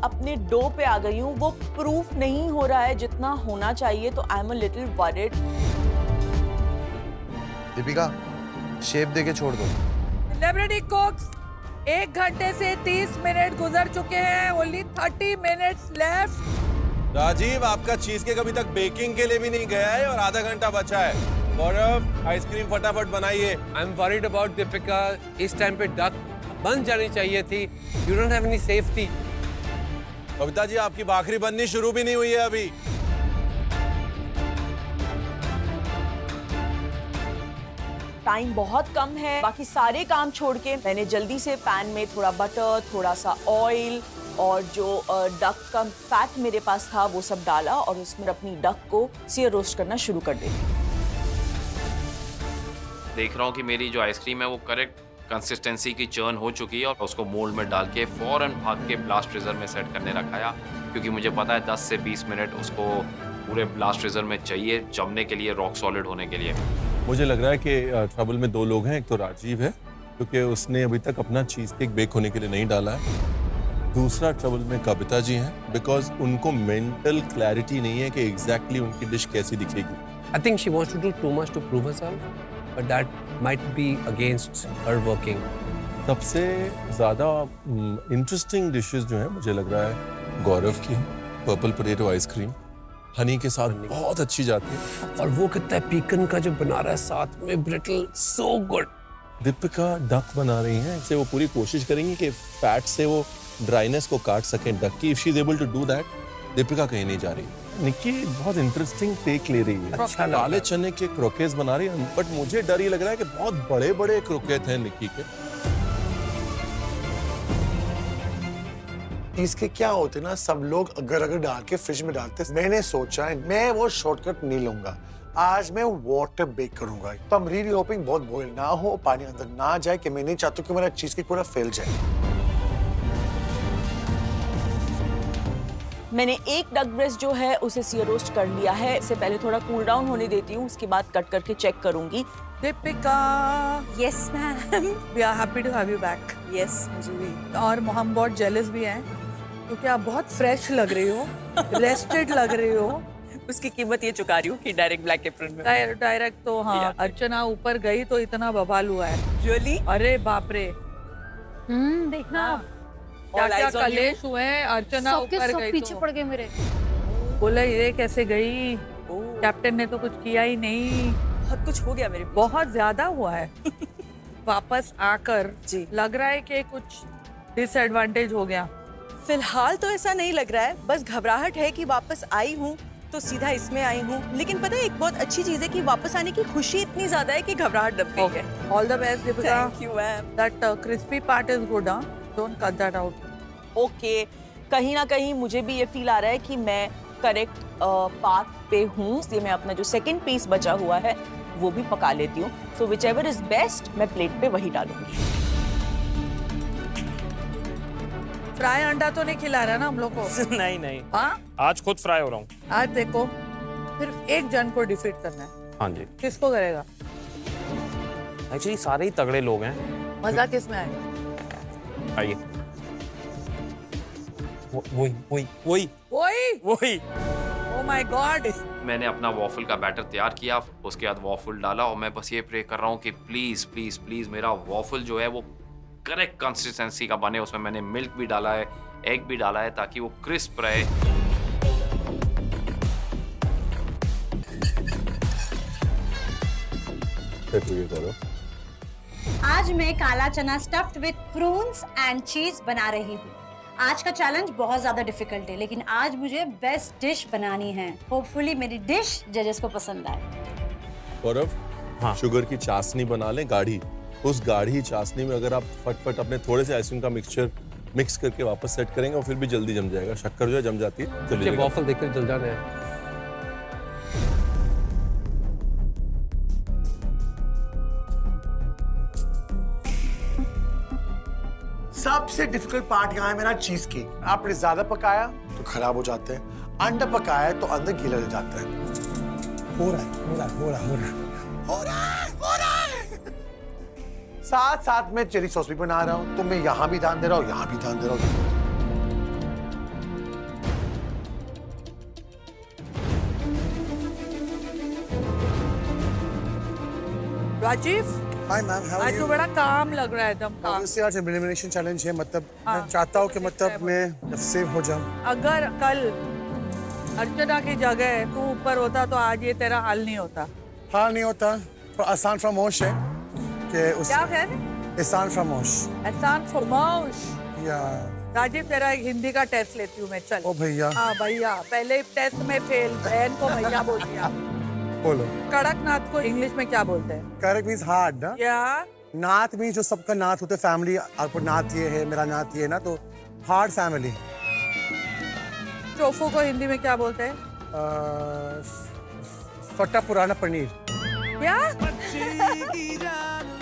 अपने डो पे आ गई हूँ, वो प्रूफ नहीं हो रहा है जितना होना चाहिए, तो I am a little worried. Deepika, shape देके छोड़ दो। सेलिब्रिटी कुक्स 1 घंटे से 30 मिनट गुजर चुके हैं। Only 30 minutes left. राजीव, आपका चीज केक अभी तक बेकिंग के लिए भी नहीं गया है और आधा घंटा बचा है। गौरव, आइसक्रीम फटाफट बनाइए। I am worried about Deepika. इस टाइम पे डक बन जानी चाहिए थी। You don't have any safety. Kavita ji, आपकी भाखरी बननी शुरू भी नहीं हुई है अभी। टाइम बहुत कम है, बाकी सारे काम छोड़ के मैंने जल्दी से पैन में थोड़ा बटर, थोड़ा सा ऑयल और जो डक का फैट मेरे पास था वो सब डाला और उसमें अपनी डक को सीयर रोस्ट करना शुरू कर दी। देख रहा हूँ कि मेरी जो आइसक्रीम है वो करेक्ट कंसिस्टेंसी की चर्न हो चुकी है और उसको मोल्ड में डाल के फौरन भाग के ब्लास्ट फ्रीजर में सेट करने रखाया, क्योंकि मुझे पता है 10 से 20 मिनट उसको पूरे ब्लास्ट फ्रीजर में चाहिए जमने के लिए, रॉक सॉलिड होने के लिए। मुझे लग रहा है कि ट्रबल में 2 लोग हैं। एक तो राजीव है क्योंकि उसने अभी तक अपना चीज केक बेक होने के लिए नहीं डाला है। दूसरा ट्रबल में कविता जी हैं बिकॉज उनको मेंटल क्लैरिटी नहीं है कि एग्जैक्टली उनकी डिश कैसी दिखेगी। I think she wants to do too much to prove herself, but that might be against her working. सबसे ज़्यादा इंटरेस्टिंग डिशेस जो है मुझे लग रहा है गौरव की पर्पल पोटैटो आइसक्रीम हनी के साथ बहुत अच्छी जाती है। और वो कितना पीकन का जो बना रहा है साथ में brittle, so good. Deepika duck बना रही हैं, इससे वो पूरी कोशिश करेंगी कि फैट से वो ड्राइनेस को काट सकें डक की। If she is able to do that, Deepika कहीं नहीं जा रही। निक्की बहुत इंटरेस्टिंग टेक ले रही है। अच्छा लगा। काले चने के क्रोकेस बना रही है, बट मुझे डर ये लग रहा है कि बहुत बड़े बड़े क्रोकेट हैं निक्की के। इसके क्या होते ना, सब लोग अगर डाल के फ्रिज में डालते। मैंने सोचा है मैं वो शॉर्टकट नहीं लूंगा, आज मैं वाटर बेक करूंगा। तो I'm really hoping बहुत बॉयल ना हो, पानी अंदर ना जाए, कि मैं नहीं चाहता कि मेरा चीज केक पूरा फैल जाए। मैंने एक डक ब्रेस्ट जो है उसे सीयर रोस्ट कर लिया है। इससे पहले थोड़ा कूल डाउन होने देती हूँ, उसके बाद कट करके चेक करूंगी। Deepika, yes ma'am. We are happy to have you back. Yes, मुझे भी। और हम बहुत जेलस भी हैं क्योंकि आप बहुत फ्रेश लग रही हो, रेस्टेड लग रही हो। उसकी कीमत ये चुका रही हूँ कि डायरेक्ट ब्लैक एप्रन में। डायरेक्ट तो हाँ, अर्चना ऊपर गई तो इतना बवाल हुआ है। रियली? अरे बाप रे, देखना क्या क्या eyes on you. कलेश हुए हैं। अर्चना ऊपर गई पीछे तो पड़ गए मेरे। बोला ये कैसे गई, कैप्टन ने तो कुछ किया ही नहीं। बहुत कुछ हो गया मेरे पीछे। बहुत ज्यादा हुआ है। वापस आकर जी। लग रहा है कि कुछ डिसएडवांटेज हो गया। फिलहाल तो ऐसा नहीं लग रहा है, बस घबराहट है कि वापस आई हूँ तो सीधा इसमें आई हूँ। लेकिन पता है एक बहुत अच्छी चीज है कि वापस आने की खुशी इतनी ज्यादा है कि घबराहट दब गई है। All the best Deepika. Thank you ma'am. That crispy part is good, don't cut that out. Okay, कहीं ना कहीं मुझे भी ये फील आ रहा है कि मैं करेक्ट पाथ पे हूँ, इसलिए मैं अपना जो सेकंड पीस बचा हुआ है वो भी पका लेती हूँ। सो विच एवर इज बेस्ट मैं प्लेट पे वही डालूंगी। फ्राई अंडा तो नहीं खिला रहा ना हम लोग को? नहीं नहीं, हाँ, आज खुद फ्राई हो रहा हूँ। आज देखो सिर्फ एक जन को डिफीट करना है। हाँ जी, किसको करेगा? एक्चुअली सारे ही तगड़े लोग हैं। मजा किस में आएगा? आइए, वही वही वही वही। वही। ओह माय गॉड। मैंने अपना वॉफल का बैटर तैयार किया, उसके बाद वॉफल डाला और मैं बस ये प्रे कर रहा हूँ कि प्लीज प्लीज प्लीज मेरा वॉफल जो है वो करेक्ट कंसिस्टेंसी का बने। उसमें मैंने मिल्क भी डाला है, एग भी डाला है ताकि वो क्रिस्प रहे। ये करो। आज मैं काला चना स्टफ्ड विद प्रून्स एंड चीज बना रही हूँ। आज का चैलेंज बहुत ज्यादा डिफिकल्ट है, लेकिन आज मुझे बेस्ट डिश बनानी है। होपफुली मेरी डिश जजेस को पसंद आए। गौरव, हाँ। शुगर की चाशनी बना लें गाढ़ी। उस गाढ़ी चाशनी में अगर आप फटफट अपने थोड़े से आइसक्रीम का मिक्सचर मिक्स करके वापस सेट करेंगे और फिर भी जल्दी जम जाएगा। शक्कर जो है जम जाती है। मुझे चलिए वॉफल देखकर जल जाने हैं। सबसे डिफिकल्ट पार्ट यहाँ है मेरा चीज केक। आपने ज्यादा पकाया तो खराब हो जाते हैं, अंडर पकाया तो अंदर गीला हो जाता है। हो रहा है, हो रहा है, हो रहा है, हो रहा है, हो रहा है, हो रहा है। साथ साथ में चिली सॉस भी बना रहा हूँ, तो मैं यहाँ भी ध्यान दे रहा हूँ, यहाँ भी ध्यान दे रहा हूँ। Rajeev, hi ma'am, how are आज यू? तो बड़ा काम लग रहा है, एकदम काम। ऑब्वियसली आज एलिमिनेशन चैलेंज है, मतलब हाँ, मैं चाहता हूँ कि मतलब है मैं सेव हो जाऊँ। अगर कल अर्चना की जगह तू ऊपर होता तो आज ये तेरा हाल नहीं होता। हाल नहीं होता, तो आसान फरामोश है कि उस क्या कह रहे? आसान फरामोश एहसान फरमाउश। या राजीव, तेरा एक हिंदी का टेस्ट लेती हूँ मैं, चल। ओ भैया, हाँ भैया, पहले टेस्ट में फेल, बहन को भैया बोल दिया। बोलो। कड़कनाथ को इंग्लिश में क्या बोलते हैं? करेक्ट मींस हार्ड ना? क्या? नाथ में जो सबका नाथ होता है, फैमिली, आपको नाथ ये है, मेरा नाथ ये है ना, तो हार्ड फैमिली। टोफू को हिंदी में क्या बोलते हैं? फटा पुराना पनीर। क्या?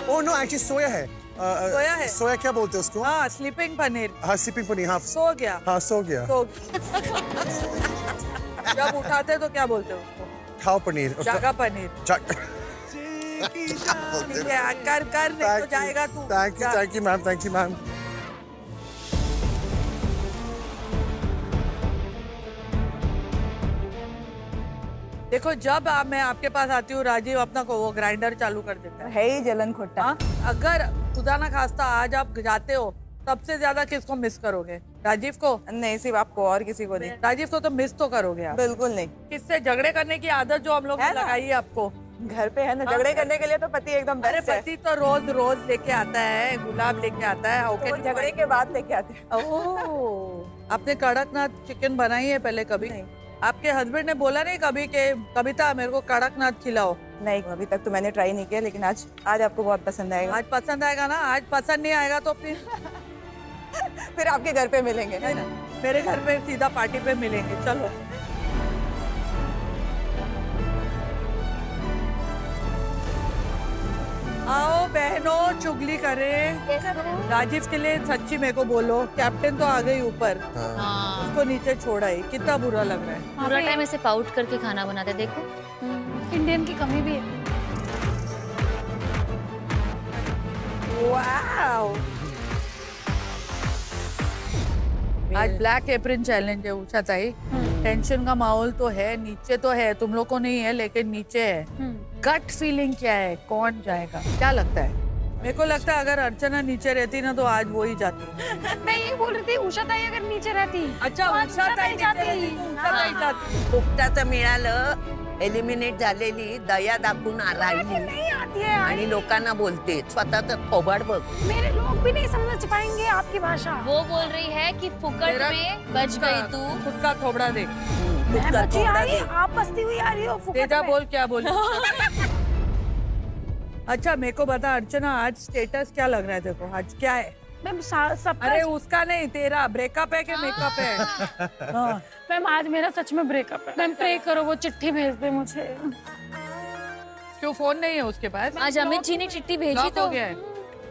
ओ नो, एक्चुअली सोया है। सोया है? सोया क्या बोलते हैं उसको? हाँ, स्लीपिंग पनीर। हाँ, स्लीपिंग पनीर। हाँ, सो गया। हाँ, सो गया। तो जब उठाते तो क्या बोलते हैं उसको? खाओ पनीर। जागा पनीर। ठीक है, कर कर नहीं तो जाएगा तू। Thank you ma'am, thank you ma'am. देखो, जब मैं आपके पास आती हूँ राजीव अपना को वो ग्राइंडर चालू कर देता है। है ही जलन खोटा। हाँ? अगर खुदा ना खास्ता आज आप जाते हो, सबसे ज्यादा किसको मिस करोगे? राजीव को? नहीं, सिर्फ आपको, और किसी को नहीं। राजीव को तो मिस तो करोगे आप। बिल्कुल नहीं। किससे झगड़े करने की आदत जो हम लोग ने है ना? लगाई है आपको। घर पे है ना, झगड़े करने के लिए तो पति एकदम अरे बेस्ट है। पति तो रोज रोज लेके आता है, गुलाब लेके आता है। तो वो झगड़े के बाद लेके आते हैं। ओह, आपने कड़कनाथ चिकन बनाई है पहले कभी? नहीं। आपके हस्बैंड ने बोला नहीं कभी कि कविता मेरे को कड़कनाथ खिलाओ? नहीं, अभी तक तो मैंने ट्राई नहीं किया, लेकिन आज आपको बहुत पसंद आएगा। आज पसंद आएगा ना? आज पसंद नहीं आएगा तो फिर आपके घर पे मिलेंगे ना। मेरे घर पे सीधा पार्टी पे मिलेंगे। चलो, आओ बहनों, चुगली करें। राजीव के लिए सच्ची मेरे को बोलो, कैप्टन तो आ गई ऊपर, हाँ। उसको नीचे छोड़ा ही, कितना बुरा लग रहा है। पूरा टाइम ऐसे पाउट करके खाना बनाते, देखो इंडियन की कमी भी है। वाओ, आज ब्लैक एप्रन चैलेंज है उषा ताई। टेंशन का माहौल तो है, नीचे तो है, तुम लोग को नहीं है लेकिन नीचे है। गट फीलिंग क्या है, कौन जाएगा, क्या लगता है? मेरे को लगता है अगर अर्चना नीचे रहती ना तो आज वो ही जाती। मैं ये बोल रही थी उषा ताई अगर नीचे रहती। अच्छा उषा ताई जाती, उषा ताई जाती। फुकटाचं मिळालं, एलिमिनेट झालेली, दया दाखवून राहिली नहीं आती है आणि लोकांना बोलते स्वतःच थोबाड बघ. मेरे लोग भी नहीं समझ पाएंगे आपकी भाषा। वो बोल रही है कि फुकट में बच गई तू। खुद का थोबड़ा देख। मैं बची आई, आप बसती हुई आ रही हो फुकट तेजा में। बोल क्या बोल। अच्छा मेरे को बता अर्चना, आज स्टेटस क्या लग रहा है देखो, आज क्या है? मैम सब अरे उसका नहीं, तेरा ब्रेकअप है कि मेकअप है? हाँ। मैम आज मेरा सच में ब्रेकअप है। मैम प्रे करो वो चिट्ठी भेज दे मुझे। क्यों फोन नहीं है उसके पास? आज अमित जी ने चिट्ठी भेजी ब्लॉक तो हो गया है।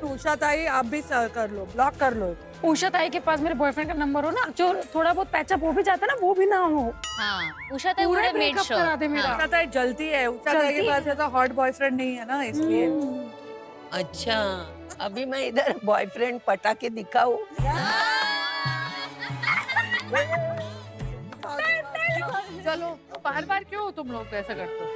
तो उषा ताई आप भी कर लो, ब्लॉक कर लो। उषा ताई के पास मेरे बॉयफ्रेंड का नंबर हो ना, जो थोड़ा बहुत पैचअप हो भी जाता है ना, वो भी ना हो। हाँ उषा ताई पूरा would have made breakup sure। करा दे मेरा। उषा ताई जलती है, उषा ताई के पास ऐसा हॉट बॉयफ्रेंड नहीं है ना इसलिए। अच्छा, अभी मैं इधर बॉयफ्रेंड पटाके दिखाऊं? चलो बार-बार क्यों तुम लोग ऐसा करते हो?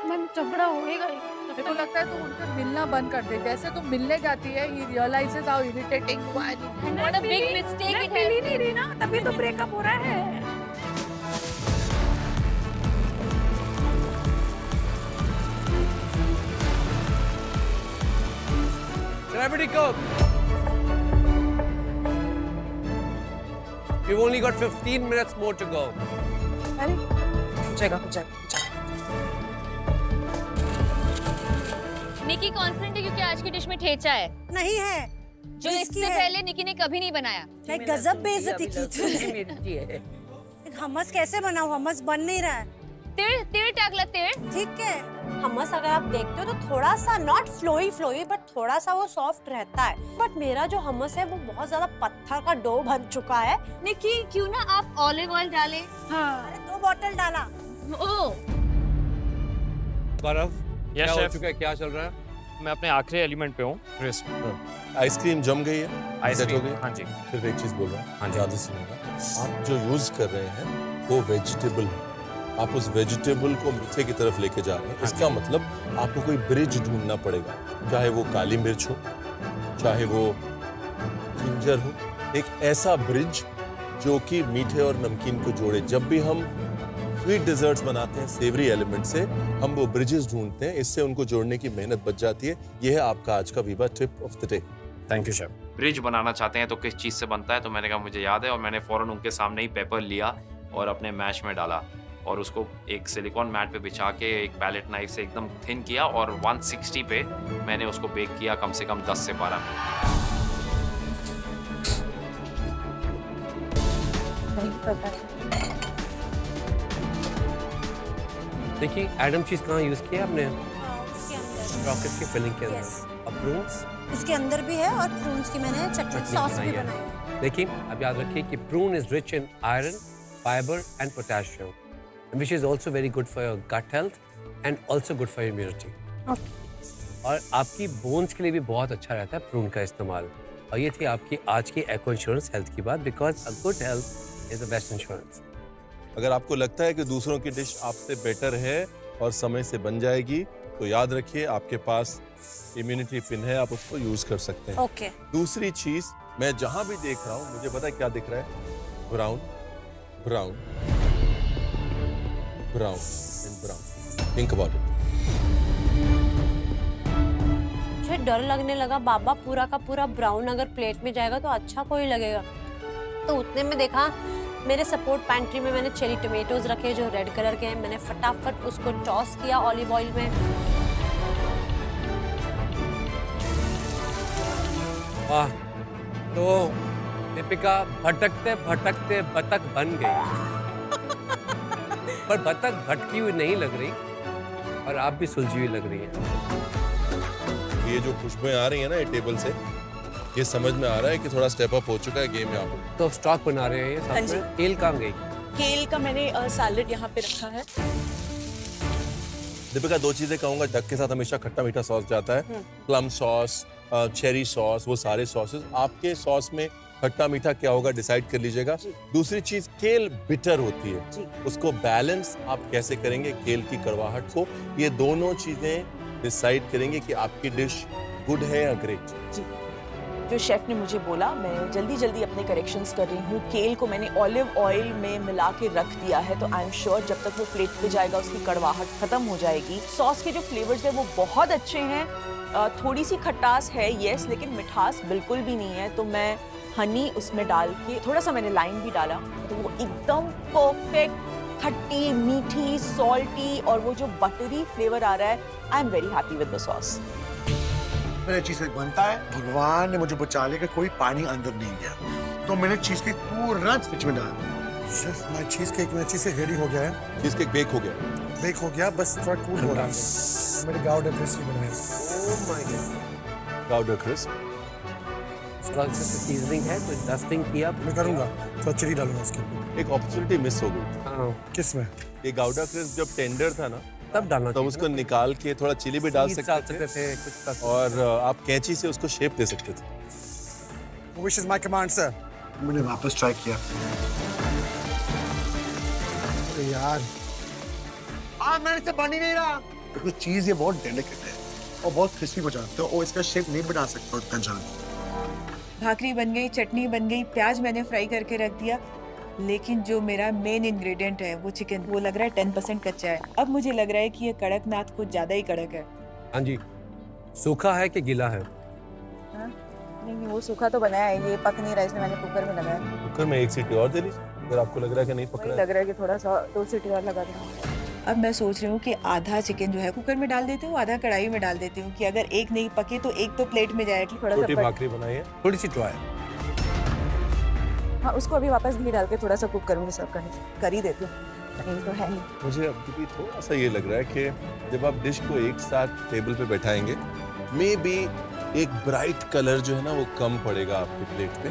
मैम झगड़ा होएगा ही। मेरे को लगता है तुम उनसे मिलना बंद कर दे। जैसे तुम मिलने जाती है, he realizes how irritating you are. What a big mistake मैं it मिल ही has नहीं रही ना, तभी तो ब्रेकअप हो रहा है। Celebrity Cook. We've only got 15 minutes more to go. अरे हो जाएगा। निकी कॉन्फिडेंट है क्योंकि आज की डिश में ठेचा है, नहीं है जो इससे पहले निकी ने कभी नहीं बनाया। मैं गजब बेइज्जती की तूने। मिर्ची है. हमस कैसे बनाऊं? हमस बन नहीं रहा है। तिळ तिळ टाकला तिळ। ठीक है, हमस अगर आप देखते हो तो थोड़ा सा नॉट फ्लोई बट थोड़ा सा वो सॉफ्ट रहता है। बट मेरा जो हमस है वो बहुत ज्यादा पत्थर का डो बन चुका है। निकी क्यों ना आप ऑलिव ऑयल डालें? हाँ। अरे 2 बॉटल डाला। ओ गौरव, क्या हो शेफ। चुका है, क्या चल रहा है? मैं अपने आखिरी एलिमेंट पे हूँ, क्रिस्प। आइसक्रीम जम गई है, सेट हो गई। हाँ जी। सिर्फ एक चीज बोल रहा हूँ, हाँ जी। ध्यान से सुनिएगा। आप जो यूज कर रहे हैं वो वेजिटेबल है। आप उस वेजिटेबल को मीठे की तरफ लेके जा रहे हैं। इसका मतलब आपको कोई ब्रिज ढूंढना पड़ेगा, चाहे वो काली मिर्च हो, चाहे वो जिंजर हो, एक ऐसा ब्रिज जो कि मीठे और नमकीन को जोड़े। जब भी हम स्वीट डिजर्ट्स बनाते हैं सेवरी एलिमेंट से, हम वो ब्रिजेस ढूंढते हैं, इससे उनको जोड़ने की मेहनत बच जाती है। यह है आपका आज का Veeba tip of the day. Thank you chef. Bridge बनाना चाहते हैं तो किस चीज़ से बनता है, तो मैंने कहा मुझे याद है, और मैंने फ़ौरन उनके सामने ही पेपर लिया और अपने मैश में डाला और उसको एक सिलिकॉन मैट पे बिछा के एक पैलेट नाइफ से एकदम थिन किया और 160 पे मैंने उसको बेक किया कम से कम 10 से 12 मिनट। देखिए, एडम चीज कहाँ यूज किया आपने? उसके अंदर रॉकेट की फिलिंग के Yes. अंदर। अब प्रून्स उसके अंदर भी है और प्रून्स की मैंने चटनी सॉस भी बनाई है। देखिए, अब याद रखिए कि prune is rich in iron, fibre and potassium, which is also very good for your gut health and also good for your immunity. और आपकी बोन्स के लिए भी बहुत अच्छा रहता है प्रून का इस्तेमाल। और ये थी आपकी आज की एको इंश्योरेंस हेल्थ की बात, because a good health is the best insurance. अगर आपको लगता है कि दूसरों की डिश आपसे बेटर है और समय से बन जाएगी, तो याद रखिए आपके पास इम्यूनिटी पिन है, आप उसको यूज कर सकते हैं। ओके। दूसरी चीज, मैं जहां भी देख रहा हूं मुझे पता है क्या दिख रहा है, brown brown brown and brown. Think about it. मुझे डर लगने लगा बाबा पूरा का पूरा ब्राउन अगर प्लेट में जाएगा तो अच्छा कोई लगेगा। तो उतने में देखा मेरे सपोर्ट पैंट्री में मैंने चेरी टोमेटोज रखे जो रेड कलर के हैं। मैंने फटाफट उसको टॉस किया ऑलिव ऑयल में। वाह, तो दीपिका भटकते भटकते बतख बन गई, पर बतख भटकी हुई नहीं लग रही और आप भी सुलझी हुई लग रही है। ये जो खुशबुएं आ रही है ना ये टेबल से, ये समझ में आ रहा है कि थोड़ा स्टेप अप हो चुका है गेम यहाँ पर। तो स्टॉक बना रहे हैं ये हाँ साथ जी। में। केल कहाँ गई? केल का मैंने सैलेड यहाँ पे रखा है। दीपिका, 2 चीजें कहूंगा। डक के साथ हमेशा खट्टा मीठा सॉस जाता है, प्लम सॉस, चेरी सॉस, वो सारे सॉसेस। आपके सॉस में खट्टा मीठा क्या होगा डिसाइड कर लीजिएगा। दूसरी चीज केल बिटर होती है, उसको बैलेंस आप कैसे करेंगे केल की कड़वाहट को, ये दोनों चीजें डिसाइड करेंगे कि आपकी डिश गुड है या ग्रेट। जी, जो शेफ ने मुझे बोला, मैं जल्दी जल्दी अपने करेक्शंस कर रही हूँ। केल को मैंने ऑलिव ऑयल में मिला के रख दिया है, तो आई एम श्योर जब तक वो प्लेट पे जाएगा उसकी कड़वाहट खत्म हो जाएगी। सॉस के जो फ्लेवर्स है वो बहुत अच्छे हैं। थोड़ी सी खटास है यस, लेकिन मिठास बिल्कुल भी नहीं है। तो मैं हनी उसमें डाल के, थोड़ा सा मैंने लाइम भी डाला, तो वो एकदम परफेक्ट खट्टी मीठी सॉल्टी और वो जो बटरी फ्लेवर आ रहा है। I am very happy with the sauce. मेरे चीज केक बनता है, भगवान ने मुझे बचा लिया कि कोई पानी अंदर नहीं गया, तो मैंने चीज केक पूरा फ्रिज में डाल दिया। शेफ मेरा चीज केक रेडी हो गया है। चीज केक बेक हो गया, बेक हो गया, बस थोड़ा कूल हो रहा है। मेरे गाउडा क्रिस्प बनाए। Oh my god, gouda crisp seasoning है तो डस्टिंग किया मैं करूंगा, थोड़ा चिली डालूंगा उसके ऊपर। एक अपॉर्चुनिटी मिस हो गई। हाँ, किसमें? ये गाउडा क्रिस्प जब टेंडर था ना, तब डालना तब उसको निकाल के थोड़ा चिली भी डाल सकते थे कुछ और आप कैंची से उसको शेप दे सकते थे। Which is my command, sir. मैंने वापस ट्राई किया। अरे यार, मैंने से बन ही नहीं रहा। देखो चीज ये बहुत डेलिकेट है और बहुत क्रिस्पी हो जाता है और इसका शेप नहीं बना सकते उतना जल्दी। भाकरी बन गई, चटनी बन गई, प्याज मैंने फ्राई करके रख दिया, लेकिन जो मेरा मेन इंग्रेडिएंट है वो चिकन, वो लग रहा है 10% कच्चा है। अब मुझे लग रहा है कि ये कड़कनाथ कुछ ज्यादा ही कड़क है। हाँ जी, सूखा है कि गीला है? हाँ? नहीं, वो सूखा तो बनाया है, ये पक नहीं रहा, इसलिए मैंने कुकर में लगाया। कुकर में एक सीटी और दे लीजिए अगर आपको लग रहा है कि नहीं पक रहा है। लग रहा है कि थोड़ा सा 2 सीटी और लगा दूँ। अब मैं सोच रही हूँ कि आधा चिकन जो है कुकर में डाल देती हूँ, आधा कढ़ाई में डाल देती हूँ, कि अगर एक नहीं पके तो एक तो प्लेट में जाए। थोड़ा छोटी सा भाकरी बनाई है, थोड़ी सी ड्राई। हाँ, उसको अभी वापस घी डाल के थोड़ा सा कुक करूँगी, सब कर ही देती हूँ, नहीं तो है नहीं। मुझे अब भी थोड़ा सा ये लग रहा है कि जब आप डिश को एक साथ टेबल पे बैठाएंगे, मे बी एक ब्राइट कलर जो है ना वो कम पड़ेगा आपकी प्लेट पे।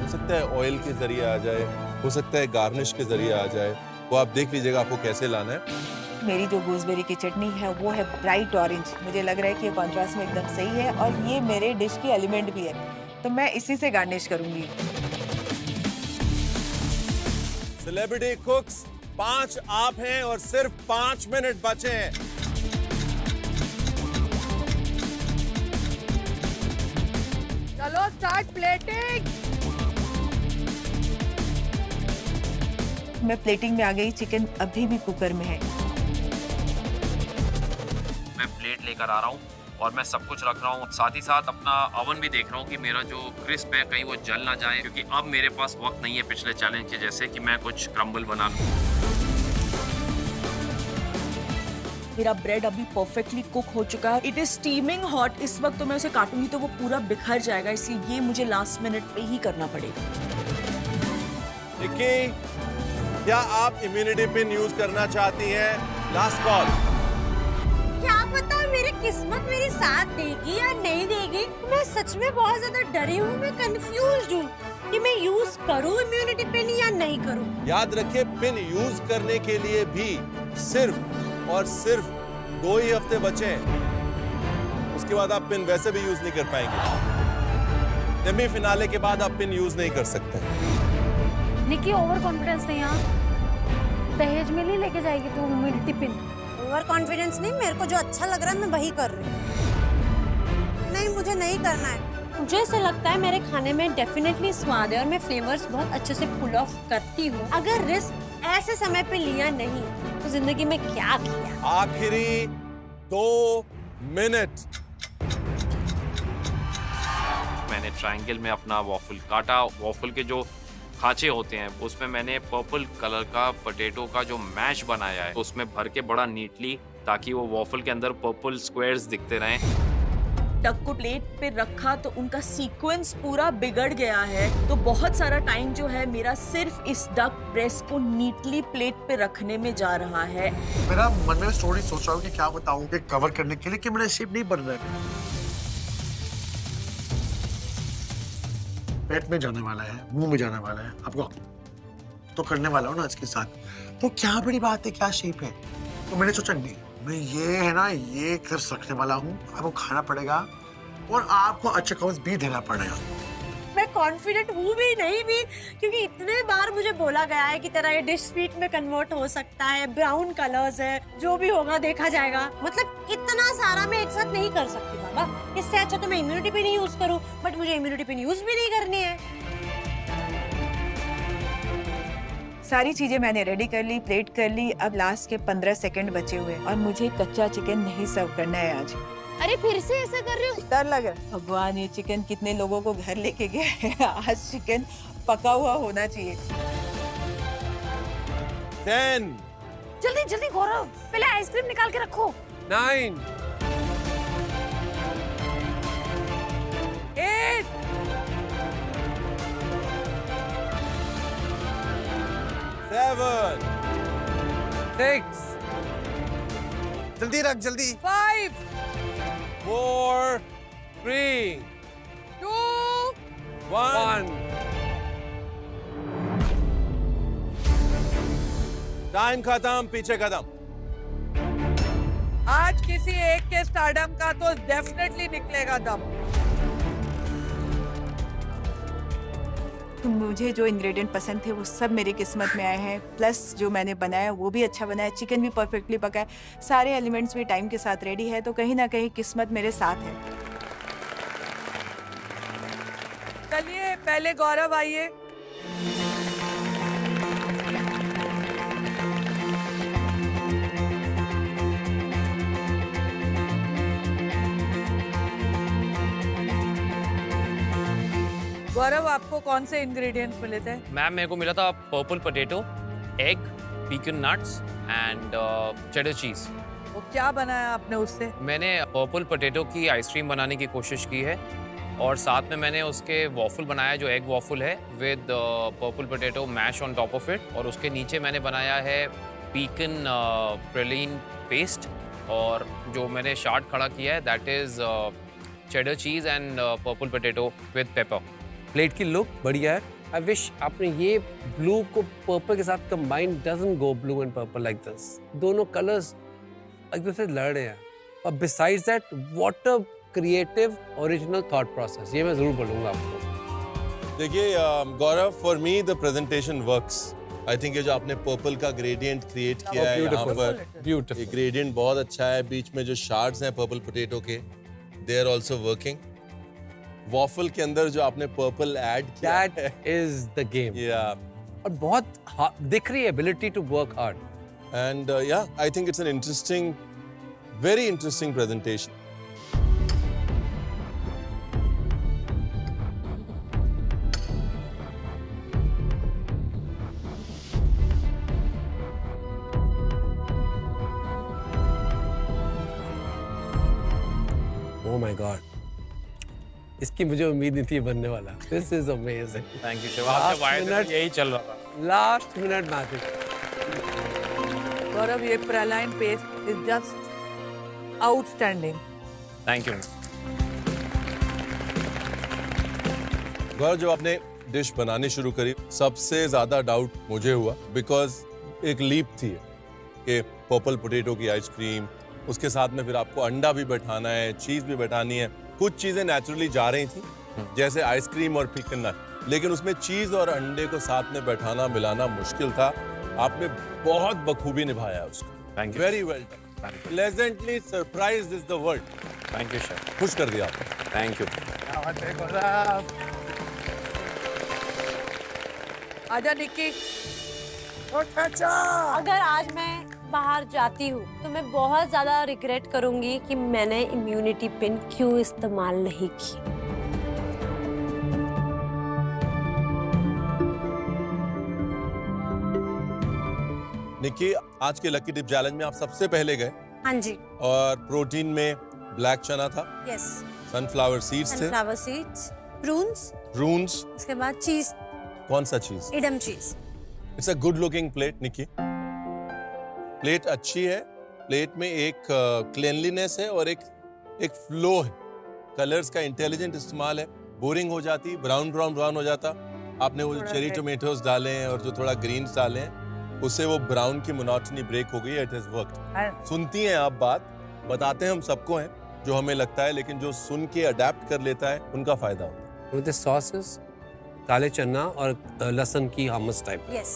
हो सकता है ऑयल के जरिए आ जाए, हो सकता है गार्निश के जरिए आ जाए, वो आप देख लीजिएगा आपको कैसे लाना है। मेरी जो गूसबेरी की चटनी है वो है ब्राइट ऑरेंज। मुझे लग रहा है कि ये कॉन्ट्रास्ट में एकदम सही है और ये मेरे डिश की एलिमेंट भी है, तो मैं इसी से गार्निश करूंगी। सेलिब्रिटी कुक्स 5 आप हैं और सिर्फ 5 मिनट बचे हैं। चलो स्टार्ट प्लेटिंग। मैं प्लेटिंग में आ गई, चिकन अभी भी कुकर में है। मैं प्लेट लेकर आ रहा हूँ और मैं सब कुछ रख रहा हूँ, साथ ही साथ अपना ओवन भी देख रहा हूँ कि मेरा जो क्रिस्प है कहीं वो जल ना जाए, क्योंकि अब मेरे पास वक्त नहीं है पिछले चैलेंज के जैसे कि मैं कुछ क्रम्बल बना लूँ। मेरा ब्रेड अभी परफेक्टली कुक हो चुका है, इट इज स्टीमिंग हॉट। इस वक्त तो मैं उसे काटूंगी तो वो पूरा बिखर जाएगा, इसलिए ये मुझे लास्ट मिनट पे ही करना पड़ेगा। निक्की, क्या आप इम्यूनिटी पिन यूज करना चाहती हैं? Last call. क्या पता मेरी किस्मत मेरी साथ देगी या नहीं देगी। मैं सच में बहुत ज्यादा डरी हूँ, मैं कंफ्यूज्ड हूँ कि मैं यूज करूँ इम्यूनिटी पिन या नहीं करूँ। याद रखिए, पिन यूज करने के लिए भी सिर्फ और सिर्फ 2 ही हफ्ते बचे हैं। उसके बाद आप पिन वैसे भी यूज नहीं कर पाएंगे। सेमीफिनाले के बाद आप पिन यूज नहीं कर सकते। निकी ओवर कॉन्फिडेंस नहीं यार, दहेज में नहीं लेके जाएगी तू इम्यूनिटी पिन। ओवर कॉन्फिडेंस नहीं, मेरे को जो अच्छा लग रहा है मैं वही कर रही हूँ। नहीं, मुझे नहीं करना है। मुझे ऐसा लगता है मेरे खाने में डेफिनेटली स्वाद है और मैं फ्लेवर्स बहुत अच्छे से पुल ऑफ करती हूँ। अगर रिस्क ऐसे समय पे लिया नहीं तो जिंदगी में क्या किया। आखिरी 2 मिनट। मैंने ट्रायंगल में अपना वॉफल काटा, वॉफल के जो खांचे होते हैं उसमें मैंने पर्पल कलर का पोटैटो का जो मैश बनाया है उसमें भर के बड़ा नीटली, ताकि वो वॉफल के अंदर पर्पल स्क्वायर्स दिखते रहें। डक को प्लेट पे रखा तो उनका सीक्वेंस पूरा बिगड़ गया है, तो बहुत सारा टाइम जो है मेरा सिर्फ इस डक ब्रेस्ट को नीटली प्लेट पे रखने में जा रहा है। मेरा मन में स्टोरी सोच रहा हूँ कि क्या बताऊँ कि कवर करने के लिए कि मेरा शेप नहीं बन रहा है। पेट में जाने वाला है, मुंह में जाने वाला है, आपको तो करने वाला हूँ ना इसके साथ, तो क्या बड़ी बात है, क्या शेप है। तो मैंने सोचा नहीं, मैं ये है ना ये क्रिस्प रखने वाला हूँ, आपको खाना पड़ेगा और आपको अच्छा कॉन्स भी देना पड़ेगा। मैं कॉन्फिडेंट हूँ भी नहीं भी, क्योंकि इतने बार मुझे बोला गया है कि तेरा ये डिश स्वीट में कन्वर्ट हो सकता है, ब्राउन कलर्स है, जो भी होगा देखा जाएगा। मतलब इतना सारा मैं एक साथ नहीं कर सकती बाबा। इससे अच्छा तो मैं इम्यूनिटी पिन यूज करूँ, बट मुझे इम्यूनिटी पिन यूज भी नहीं करनी है। सारी चीजें मैंने रेडी कर ली, प्लेट कर ली। अब लास्ट के 15 सेकंड बचे हुए और मुझे कच्चा चिकन नहीं सर्व करना है आज। अरे फिर से ऐसा कर रहे हो? डर लग रहा है। भगवान, ये चिकन कितने लोगों को घर लेके गए हैं। आज चिकन पका हुआ होना चाहिए। 10 जल्दी जल्दी गौरव, पहले आइसक्रीम निकाल के रखो। 9 8 7 6 जल्दी रख, जल्दी। 5 4 3 2 1 टाइम खत्म, पीछे खत्म। आज किसी एक के स्टारडम का तो डेफिनेटली निकलेगा दम। मुझे जो इंग्रेडिएंट पसंद थे वो सब मेरी किस्मत में आए हैं, प्लस जो मैंने बनाया वो भी अच्छा बनाया, चिकन भी परफेक्टली पका है, सारे एलिमेंट्स भी टाइम के साथ रेडी है, तो कहीं ना कहीं किस्मत मेरे साथ है। चलिए पहले गौरव आइए। गौरव, आपको कौन से इंग्रेडिएंट्स मिले थे? मैम मेरे को मिला था purple potato, egg, pecan nuts and cheddar cheese. वो क्या बनाया आपने उससे? मैंने पर्पल पोटैटो की आइसक्रीम बनाने की कोशिश की है और साथ में मैंने उसके वॉफल बनाया जो एग वॉफल है with purple potato mash on top of it, और उसके नीचे मैंने बनाया है पीकन प्रेलिन पेस्ट, और जो मैंने शार्ट खड़ा किया है दैट इज चेडर चीज and purple potato with paper. Plate की लुक बढ़िया है। आई विश आपने ये ब्लू को पर्पल के साथ combine, doesn't go blue and purple like this. दोनों कलर्स एक दूसरे से लड़ रहे हैं। और besides that what a creative original thought process, ये मैं जरूर बोलूंगा आपको। देखिए Gaurav, for me the presentation works. I think ये जो आपने पर्पल का ग्रेडियंट क्रिएट किया है यहाँ पर, ये ग्रेडियंट बहुत अच्छा है। बीच में जो शार्ड्स हैं पर्पल पोटैटो के, they are also working. Waffle के अंदर जो आपने पर्पल ऐड किया है, दैट इज द गेम। या और बहुत दिख रही है ability to work hard. And yeah I think it's an interesting, very interesting presentation. Oh my god, इसकी मुझे उम्मीद नहीं थी बनने वाला। This is amazing. Thank you Shiv, यही चल रहा था। Last minute magic. गौरव, ये praline paste is just outstanding. Thank you. Gaurav, जब आपने डिश बनानी शुरू करी, सबसे ज्यादा डाउट मुझे हुआ, बिकॉज एक लीप थी कि पर्पल पोटैटो की आइसक्रीम, उसके साथ में फिर आपको अंडा भी बैठाना है, चीज भी बैठानी है। कुछ चीजें नेचुरली जा रही थी जैसे आइसक्रीम और पीकन नट, लेकिन उसमें चीज और अंडे को साथ में बैठाना मिलाना मुश्किल था। आपने बहुत बखूबी निभाया उसको। Thank you. Very well done. Pleasantly surprised is the word. Thank you chef. खुश कर दिया आपने। Thank you. आजा निक्की। अगर आज मैं बाहर जाती हूँ तो मैं बहुत ज्यादा रिग्रेट करूंगी कि मैंने इम्यूनिटी पिन क्यों इस्तेमाल नहीं की। निक्की, आज के लकी टिप चैलेंज में आप सबसे पहले गए। हाँ जी। और प्रोटीन में ब्लैक चना था, यस। सनफ्लावर सीड्स थे, सनफ्लावर सीड्स, प्रून्स, उसके बाद चीज। कौन सा चीज? इडम चीज। It's a good looking plate Nikki. Plate अच्छी है, प्लेट में एक क्लीनलीनेस है और एक फ्लो है। कलर्स का इंटेलिजेंट इस्तेमाल है। बोरिंग हो जाती, ब्राउन हो जाता। आपने वो चेरी टोमेटोज डाले हैं और जो थोड़ा ग्रीन्स डाले हैं, उससे वो ब्राउन की मोनोटनी ब्रेक हो गई है। It has worked. सुनती हैं आप बात, बताते हैं हम सबको हैं जो हमें लगता है, लेकिन जो सुन के अडेप्ट कर लेता है उनका फायदा होता है। With the sauces, काले चना और लहसुन की हमस टाइप। यस।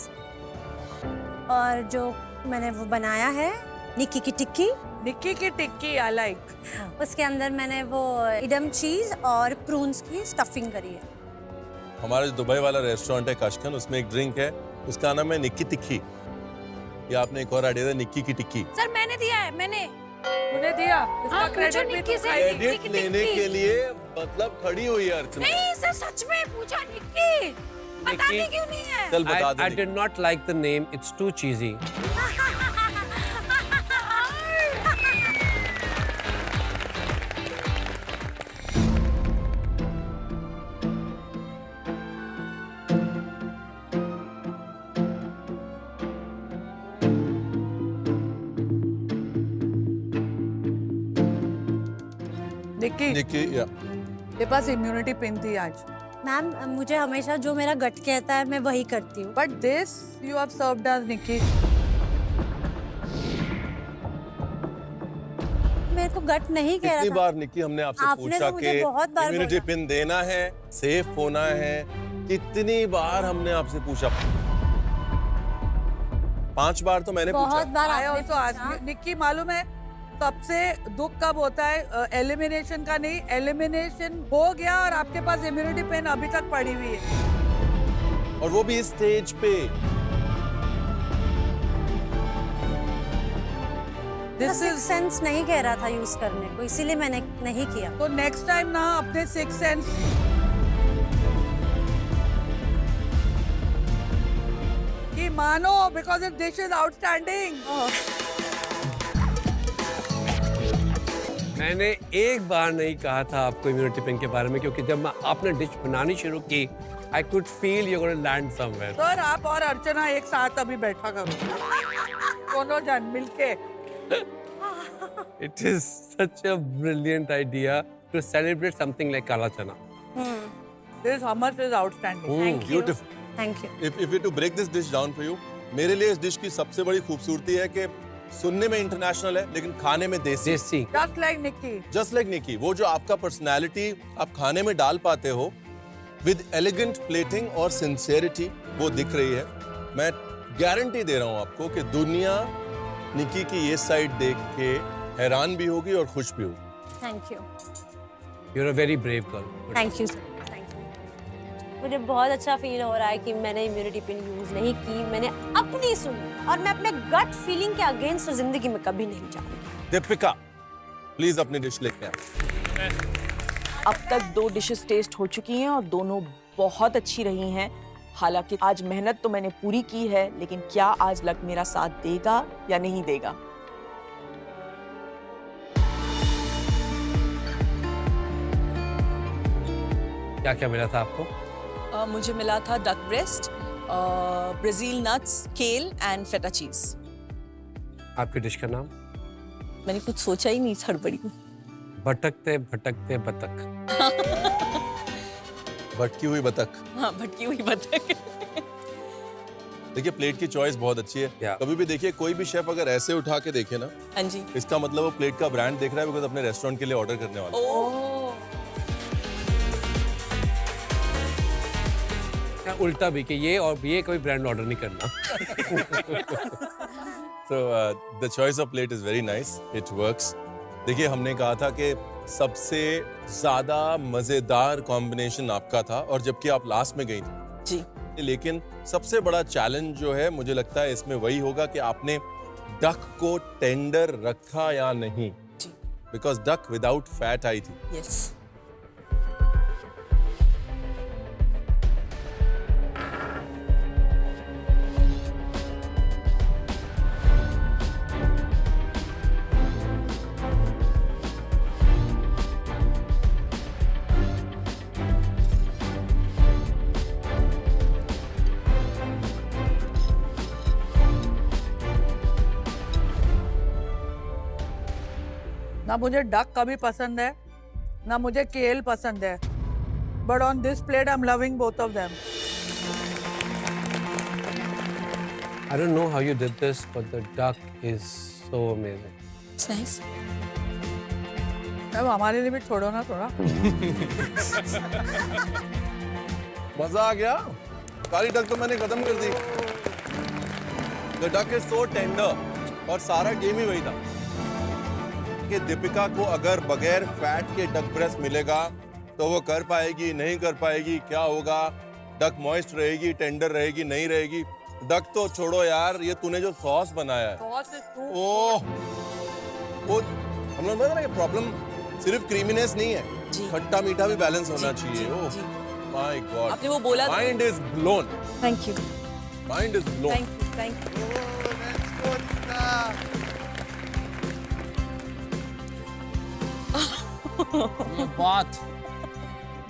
और जो मैंने वो बनाया है निक्की की टिक्की। निक्की की टिक्की आई लाइक। उसके अंदर मैंने वो इडम चीज और प्रून्स की स्टफिंग करी है। हमारा जो दुबई वाला रेस्टोरेंट है कशकन, उसमें एक ड्रिंक है, उसका नाम है निक्की टिक्की। ये आपने एक और आइडिया दिया, निक्की की टिक्की। सर मैंने दिया है, मैंने तूने दिया इसका हाँ, पूछो क्रेडिट भी निक्की तू से। खाएगी। क्रेडिट लेने के लिए मतलब खड़ी हुई है अर्चना। नहीं सर सच में पूछा निक्की, बताती क्यों नहीं है? चल बता I they. did not like the name. It's too cheesy. Nikki Nikki या तेरे पास इम्यूनिटी पिन थी आज। मैम मुझे हमेशा जो मेरा गट कहता है मैं वही करती हूँ। But this you have served us Nikki. मेरे को गट नहीं कह कितनी रहा था। बार निक्की हमने आपसे आपने पूछा तो मुझे कि बहुत बार इम्यूनिटी बोला। पिन देना है, सेफ होना है, कितनी बार हमने आपसे पूछा? 5 बार तो मैंने बहुत पूछा। बार I आपने also asked पूछा। you- निक्की मालूम है सबसे दुख कब होता है? एलिमिनेशन का नहीं, एलिमिनेशन हो गया और आपके पास इम्यूनिटी पिन अभी तक पड़ी हुई है। और वो भी इस स्टेज पे। दिस सिक्स इज सेंस नहीं कह रहा था यूज करने को, इसीलिए मैंने नहीं किया। तो नेक्स्ट टाइम ना अपने सिक्स सेंस की मानो, because it dish is outstanding. मैंने एक बार नहीं कहा था आपको इम्यूनिटी पिन के बारे में, क्योंकि जब आपने डिश बनानी शुरू की I could feel you gonna land somewhere. Sir आप और अर्चना एक साथ अभी बैठा करो, दोनों जन मिलके। It is such a brilliant idea to celebrate something like kala chana. This hummus is outstanding. Thank you. Beautiful. Thank you. If you to break this dish down for you, मेरे लिए इस डिश की सबसे बड़ी खूबसूरती है कि सुनने में इंटरनेशनल है लेकिन खाने में देसी। देसी। Just like Nikki. Just like Nikki, वो जो आपका पर्सनालिटी आप खाने में डाल पाते हो विद एलिगेंट प्लेटिंग और सिंसेरिटी, वो दिख रही है। मैं गारंटी दे रहा हूं आपको कि दुनिया निकी की ये साइड देख के हैरान भी होगी और खुश भी होगी। Thank you. You're a very brave girl. Thank you sir. मुझे बहुत अच्छा फील हो रहा है कि मैंने इम्यूनिटी पिन यूज नहीं की, मैंने अपनी सुनी और मैं अपने गट फीलिंग के अगेंस्ट जिंदगी में कभी नहीं जाऊंगी। दीपिका प्लीज अपनी डिश लेके आ। अब तक 2 डिशेस टेस्ट हो चुकी हैं और दोनों बहुत अच्छी रही हैं। हालांकि आज मेहनत तो मैंने पूरी की है, लेकिन क्या आज लक मेरा साथ देगा या नहीं देगा? क्या क्या मिला था आपको? मुझे मिला था डक ब्रेस्ट, ब्राजील नट्स, केल एंड फेटा चीज। आपकी डिश का नाम? मैंने कुछ सोचा ही नहीं, हड़बड़ी में। भटकते भटकते बतख। भटकी हुई बतख। हाँ, भटकी हुई बतख। देखिए प्लेट की चॉइस बहुत अच्छी है। Yeah. कभी भी देखिए कोई भी शेफ अगर ऐसे उठा के देखे ना, हाँ जी। इसका मतलब वो प्लेट का ब्रांड देख रहा है, बिकॉज अपने रेस्टोरेंट के लिए ऑर्डर करने वाला है। या उल्टा भी कि ये कोई ब्रांड ऑर्डर नहीं करना। So the choice of plate is very nice. It works. देखिए हमने कहा था कि सबसे ज्यादा मजेदार कॉम्बिनेशन आपका था, और जबकि आप लास्ट में गई थी जी। लेकिन सबसे बड़ा चैलेंज जो है मुझे लगता है इसमें वही होगा कि आपने डक को टेंडर रखा या नहीं, जी। Because duck without fat I थी। यस। ना मुझे डक कभी पसंद है, ना मुझे केल पसंद है, but on this plate I am loving both of them. I don't know how you did this, but the duck is so amazing. It's nice. अब हमारे लिए भी छोड़ो ना थोड़ा। मजा आ गया। काली डक तो मैंने खत्म कर दी। The duck is so tender. और सारा गेम ही वही था कि दीपिका को अगर बगैर फैट के डक ब्रेस्ट मिलेगा तो वो कर पाएगी, नहीं कर पाएगी, क्या होगा, डक मॉइस्ट रहेगी, टेंडर रहेगी, नहीं रहेगी। डक तो छोड़ो यार, ये तूने जो सॉस बनाया है, ओह, वो हम लोग बोलते हैं ना कि प्रॉब्लम सिर्फ क्रीमीनेस नहीं है, खट्टा मीठा भी बैलेंस होना चाहिए। ओह माय गॉड, आपने वो बोला, mind is blown. Thank you, mind is blown. Thank you. ये बात,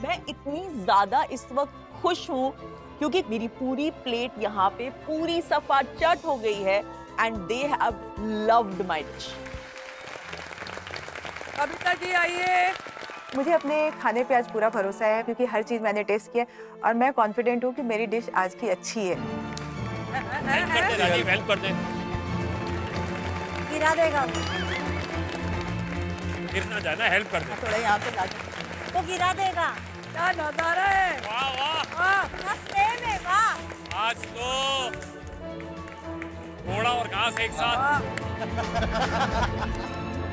मैं इतनी ज्यादा इस वक्त खुश हूँ क्योंकि मेरी पूरी प्लेट यहाँ पे पूरी सफाचट हो गई है and they have loved my dish. Kavita ji आइए। मुझे अपने खाने पे आज पूरा भरोसा है क्योंकि हर चीज मैंने टेस्ट किया और मैं कॉन्फिडेंट हूँ कि मेरी डिश आज की अच्छी है। हेल्प कर दे। गिरा देगा, गिर ना जाना, हेल्प कर दे। थोड़ा यहाँ पे ला वो गिरा देगा। क्या नजारा है। वाह वाह, क्या सेम है, वाह। आज तो घोड़ा और घास एक साथ।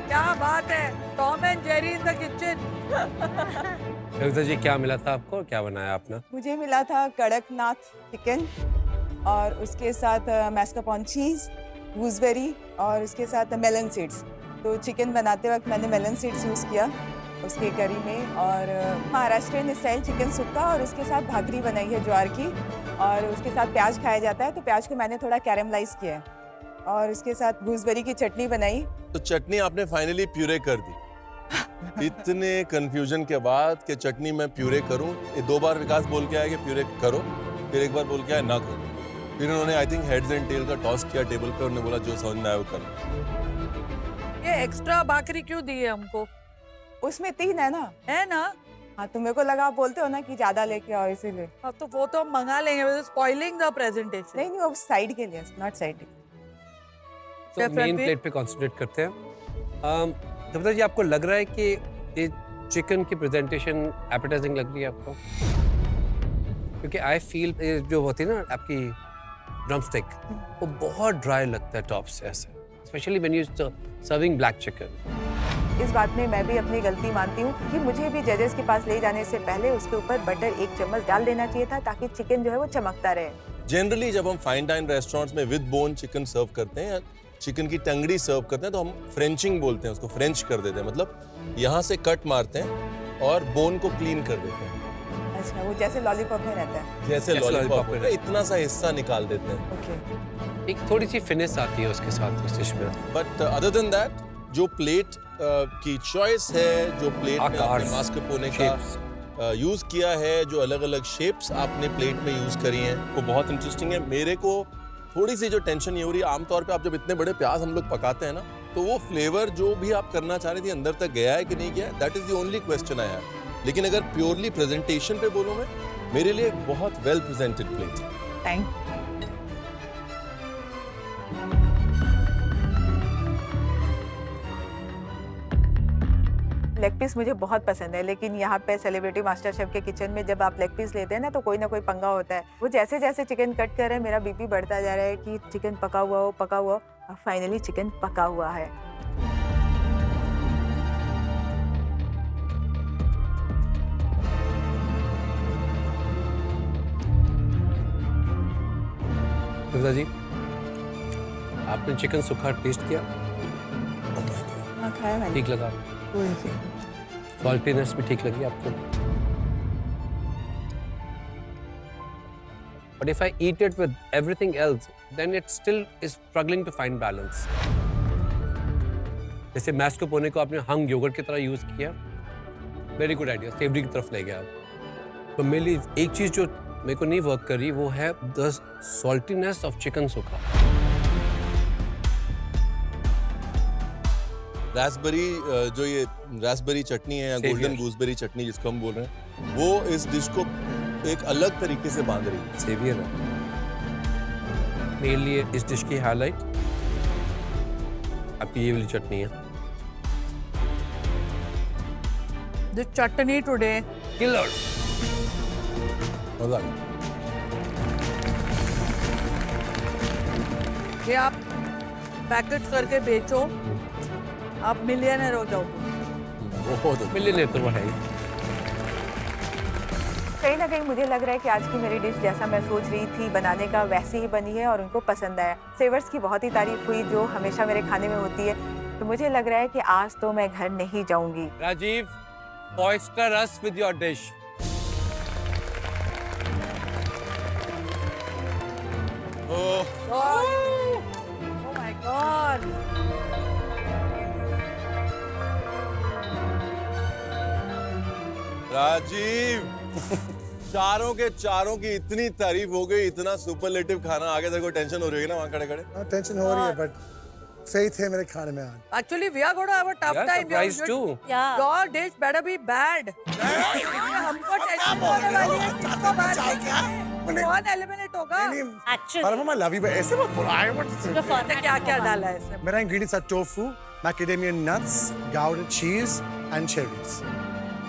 क्या बात है, Tom and Jerry in the kitchen. Kavita ji, क्या मिला था आपको, क्या बनाया आपने? मुझे मिला था कड़कनाथ चिकन और उसके साथ मैस्कार्पोने चीज, गूसबेरी और उसके साथ मेलन सीड्स। तो चिकन बनाते वक्त मैंने मेलन सीड्स यूज़ किया उसके करी में, और महाराष्ट्रियन स्टाइल चिकन सुक्का और उसके साथ भाकरी बनाई है ज्वार की, और उसके साथ प्याज खाया जाता है तो प्याज को मैंने थोड़ा कैरेमलाइज किया है, और उसके साथ गूसबेरी की चटनी बनाई। तो चटनी आपने फाइनली प्यूरे कर दी। इतने कंफ्यूजन के बाद कि चटनी मैं प्यूरे करूं, ये 2 बार विकास बोल के आया कि प्यूरे करो, फिर 1 बार बोल के आया ना करो। फिर उन्होंने I think heads and tail का टॉस किया टेबल पे, उन्होंने बोला जो समझ में आया वो करो। ये एक्स्ट्रा भाकरी क्यों दी है हमको? उसमें 3 है ना। है ना? हाँ, तो मेरे को लगा आप बोलते हो ना कि ज्यादा लेके आओ इसीलिए। हाँ, तो वो तो हम मंगा लेंगे, स्पॉइलिंग द प्रेजेंटेशन। नहीं, वो साइड के लिए, नॉट साइड। तो मेन प्लेट पे कंसंट्रेट करते हैं। कविता जी, आपको लग रहा है कि ये चिकन की प्रेजेंटेशन एपेटाइजिंग लग रही है आपको? क्योंकि आई फील जो होती है ना आपकी ड्रमस्टिक, वो बहुत ड्राई लगता है टॉप से ऐसे, specially when you serving black chicken. इस बात में मैं भी अपनी गलती मानती हूँ कि मुझे भी जजेस के पास ले जाने से पहले उसके ऊपर बटर 1 चम्मच डाल देना चाहिए था ताकि चिकन जो है वो चमकता रहे। जनरली जब हम फाइन डाइन रेस्टोरेंट्स में विद बोन चिकन सर्व करते हैं या चिकन की टंगड़ी सर्व करते हैं तो हम फ्रेंचिंग बोलते हैं, उसको फ्रेंच कर देते हैं, मतलब यहाँ से कट मारते हैं और बोन को क्लीन कर देते हैं। अच्छा, वो जैसे लॉलीपॉप में रहता है। जैसे लॉलीपॉप में इतना सा हिस्सा निकाल देते हैं। ओके। एक थोड़ी सी फिनिश आती है उसके साथ उस डिश में। बट अदर देन दैट, जो प्लेट की चॉइस है, जो प्लेट में आपने मास्कारपोने का यूज किया है, जो अलग अलग शेप्स आपने प्लेट में यूज करी हैं, वो बहुत इंटरेस्टिंग है। मेरे को थोड़ी सी जो टेंशन ये हो रही है, आमतौर पे आप जब इतने बड़े प्याज हम लोग पकाते हैं ना, तो वो फ्लेवर जो भी आप करना चाह रही थी अंदर तक गया है कि नहीं गया, that is the only question I have. लेकिन अगर प्योरली प्रेजेंटेशन पे बोलूं मैं, मेरे लिए बहुत well presented plate. Thank. Leg piece मुझे बहुत पसंद है, लेकिन यहाँ पे सेलिब्रिटी मास्टर शेफ के किचन में जब आप लेग पीस लेते हैं ना तो कोई ना कोई पंगा होता है। वो जैसे जैसे चिकन कट कर रहे हैं मेरा बीपी बढ़ता जा रहा है कि चिकन पका हुआ हो, पका हुआ हो। और फाइनली चिकन पका हुआ है। कविता जी, आपने चिकन सुखा टेस्ट किया? हाँ, खाया मैंने। ठीक लगा? सॉल्टीनेस भी ठीक लगी आपको? But if I eat it with everything else, then it still is struggling to find balance. जैसे मैस्कारपोने को आपने हंग योगर्ट की तरह यूज किया, वेरी गुड आइडिया, सेवरी की तरफ ले गया आप। तो मेरे लिए एक चीज जो मेरे को नहीं वर्क कर रही वो है द सॉल्टीनेस ऑफ चिकन सुखा। रास्पबेरी, जो ये रास्पबेरी चटनी है या गोल्डन गूसबेरी चटनी जिसको हम बोल रहे हैं, वो इस डिश को एक अलग तरीके से बांध रही है। सेवियर है मेरे लिए इस डिश की हाईलाइट आपकी ये वाली चटनी है। The chutney today, killer. मजा आ गया। ये आप पैकेज करके बेचो, आप मिलियनर हो जाओ। बहुत मिलियनेयर तो वो है ही। कहीं ना कहीं मुझे लग रहा है कि आज की मेरी डिश जैसा मैं सोच रही थी बनाने का वैसी ही बनी है और उनको पसंद आया। फ्लेवर्स की बहुत ही तारीफ हुई जो हमेशा मेरे खाने में होती है, तो मुझे लग रहा है कि आज तो मैं घर नहीं जाऊंगी। Rajiv, oyster us with your dish. Oh my God! Rajiv चारों के चारों की इतनी तारीफ हो गई, इतना सुपरलेटिव खाना आ गया, तेरे को टेंशन हो रही है ना वहाँ खड़े खड़े? टेंशन हो रही है बट फेथ है मेरे खाने में आज। Actually, we are going to have a tough time. surprised too. Yeah. Your dish better be bad. हमको टेंशन होने वाली है किसको बाहर कौन एलिमिनेट होगा? पर मम्मा लव यू ऐसे मत बोलो। आई वांट तो क्या क्या डाला है इसमें? मेरा ingredients are tofu, macadamia nuts, gouda cheese and cherries.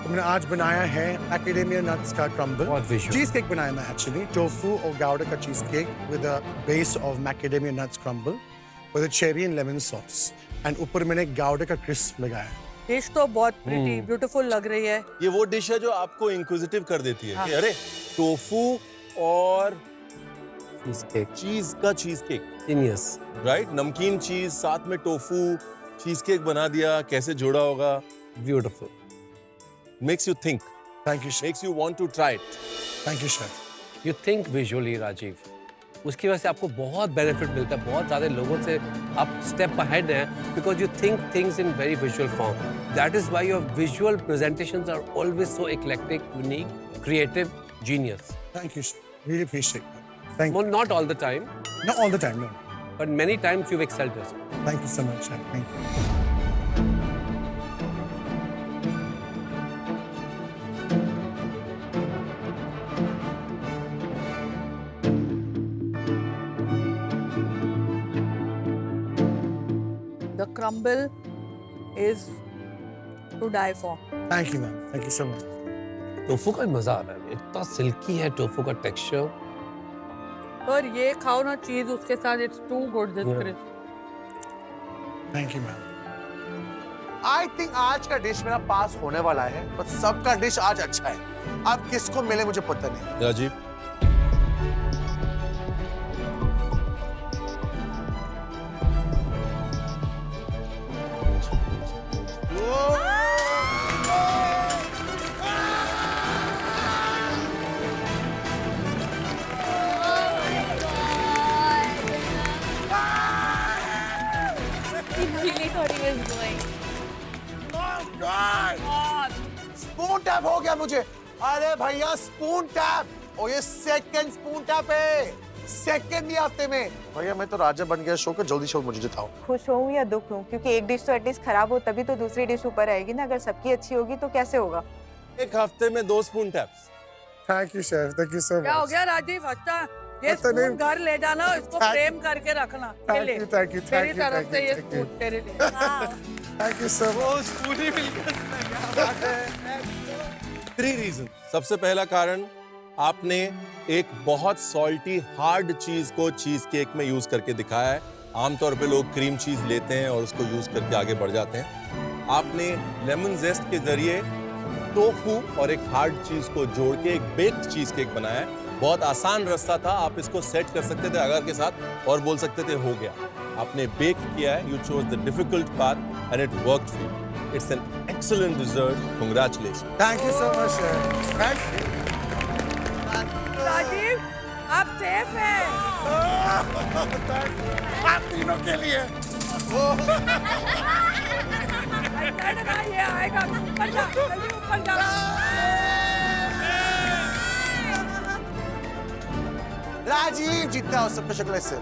तो मैंने आज बनाया है macadamia nuts का crumble. बहुत visual. चीज केक बनाया मैं एक्चुअली, tofu और gouda का cheese cake with a base of macadamia nuts crumble with a cherry and lemon sauce. And ऊपर मैंने gouda का crisp लगाया है। डिश तो बहुत प्रीटी ब्यूटीफुल लग रही है। ये वो डिश है जो आपको इंक्विजिटिव कर देती है कि अरे टोफू और चीज का चीज केक, Genius. राइट? नमकीन चीज साथ में टोफू, चीज केक बना दिया, कैसे जोड़ा होगा? Beautiful. Makes you think. Thank you, chef. Makes you want to try it. Thank you, chef. You think visually, Rajiv. उसकी वजह से आपको बहुत बेनिफिट मिलता है, बहुत ज़्यादा लोगों से आप स्टेप अहेड हैं because you think things in very visual form. That is why your visual presentations are always so eclectic, unique, creative, genius. Thank you, chef. Really appreciate that. Thank Well, you. not all the time, Not all the time, no. but many times you've excelled yourself. Thank you so much, chef. Thank you. The crumble is to die for. Thank you, ma'am. Thank you so much. Tofu का मजा आ रहा है, इतना silkie है tofu का texture. और ये खाओ ना चीज उसके साथ, it's too good this crisp. Thank you, ma'am. I think आज का डिश मेरा पास होने वाला है, पर सबका डिश आज अच्छा है। अब किसको मिले मुझे पता नहीं। राजीव, स्पून टैप हो गया मुझे। अरे भैया स्पून टैप, और ये सेकंड स्पून टैप है, सेकंड ही हफ्ते में। भैया मैं तो राजा बन गया शो का, जल्दी शो मुझे जिताओ। खुश हूँ या दुख हूँ, क्योंकि एक डिश तो एटलीस्ट खराब हो तभी तो दूसरी डिश ऊपर आएगी ना। अगर सबकी अच्छी होगी तो कैसे होगा? एक हफ्ते में 2 spoon taps. Thank you, chef. Thank you so much. क्या हो गया राजीव? अच्छा ये पता नहीं। स्पून घर ले जाना, इसको फ्रेम करके रखना। Thank ले। you, thank you, thank तेरी you, तरफ thank से you, ये thank you. स्पून तेरे लिए। Thank you so much. 3 reason. सबसे पहला कारण, आपने एक बहुत सॉल्टी हार्ड चीज को चीज केक में यूज करके दिखाया है। आमतौर पे लोग क्रीम चीज लेते हैं और उसको यूज करके आगे बढ़ जाते हैं। आपने लेमन जेस्ट के जरिए टोफू और एक हार्ड चीज को जोड़ के एक बेक्ड चीज केक बनाया है। बहुत आसान रास्ता था, आप इसको सेट कर सकते थे अगर के साथ और बोल सकते थे हो गया। आपने बेक किया है, you chose the difficult path and it worked for you. It's an excellent dessert, congratulation. Thank you so much, chef. Thank you. Rajiv आप सेफ हैं। आप तीनों के लिए। ना ये आएगा, ऊपर जा, जल्दी ऊपर जा। राजीव जीतता है सबका शक्ल से।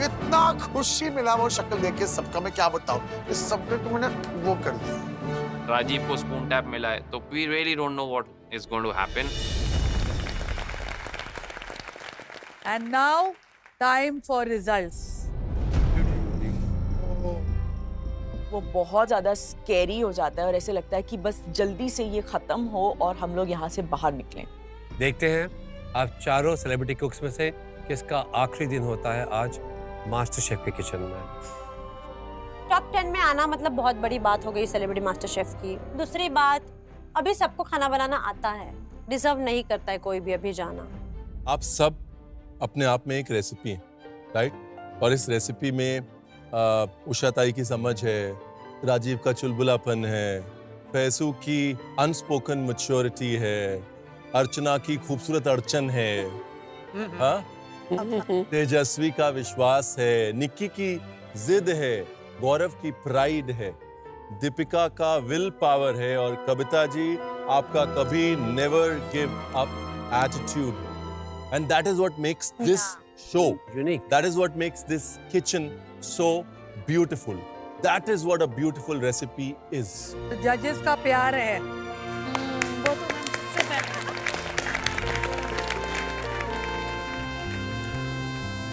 इतना खुशी मिला वो शक्ल देख के सबका, मैं क्या बताऊं। इस सबने तो मैंने वो कर दिया। राजीव को स्पून टैप मिला है, तो we really don't know what is going to happen. And now time for results. वो बहुत ज़्यादा स्कैरी हो जाता है और ऐसे लगता है कि बस जल्दी से ये ख़त्म हो और हम लोग यहाँ से बाहर निकलें। देखते हैं आप चारों सेलिब्रिटी कुक्स में से किसका आखिरी दिन होता है आज मास्टर शेफ के किचन में। टॉप 10 में आना मतलब बहुत बड़ी बात हो गई सेलिब्रिटी मास्टर शेफ की। दूसरी बात, अभी सबको खाना बनाना आता है, डिजर्व नहीं करता है कोई भी अभी जाना। आप सब अपने आप में एक रेसिपी हैं, राइट? और इस रेसिपी में उषा ताई की समझ है, राजीव का चुलबुलापन है, फैसू की अनस्पोकन मैच्योरिटी है, अर्चना की खूबसूरत अड़चन है, हाँ? तेजस्वी का विश्वास है, निक्की की जिद है, गौरव की प्राइड है, दीपिका का विल पावर है, और कविता जी आपका कभी नेवर गिव अप एटीट्यूड है। And that is what makes this show unique, that is what makes this kitchen so beautiful, that is what a beautiful recipe is. जजेस का प्यार है। वो तो मैम सबसे पहले।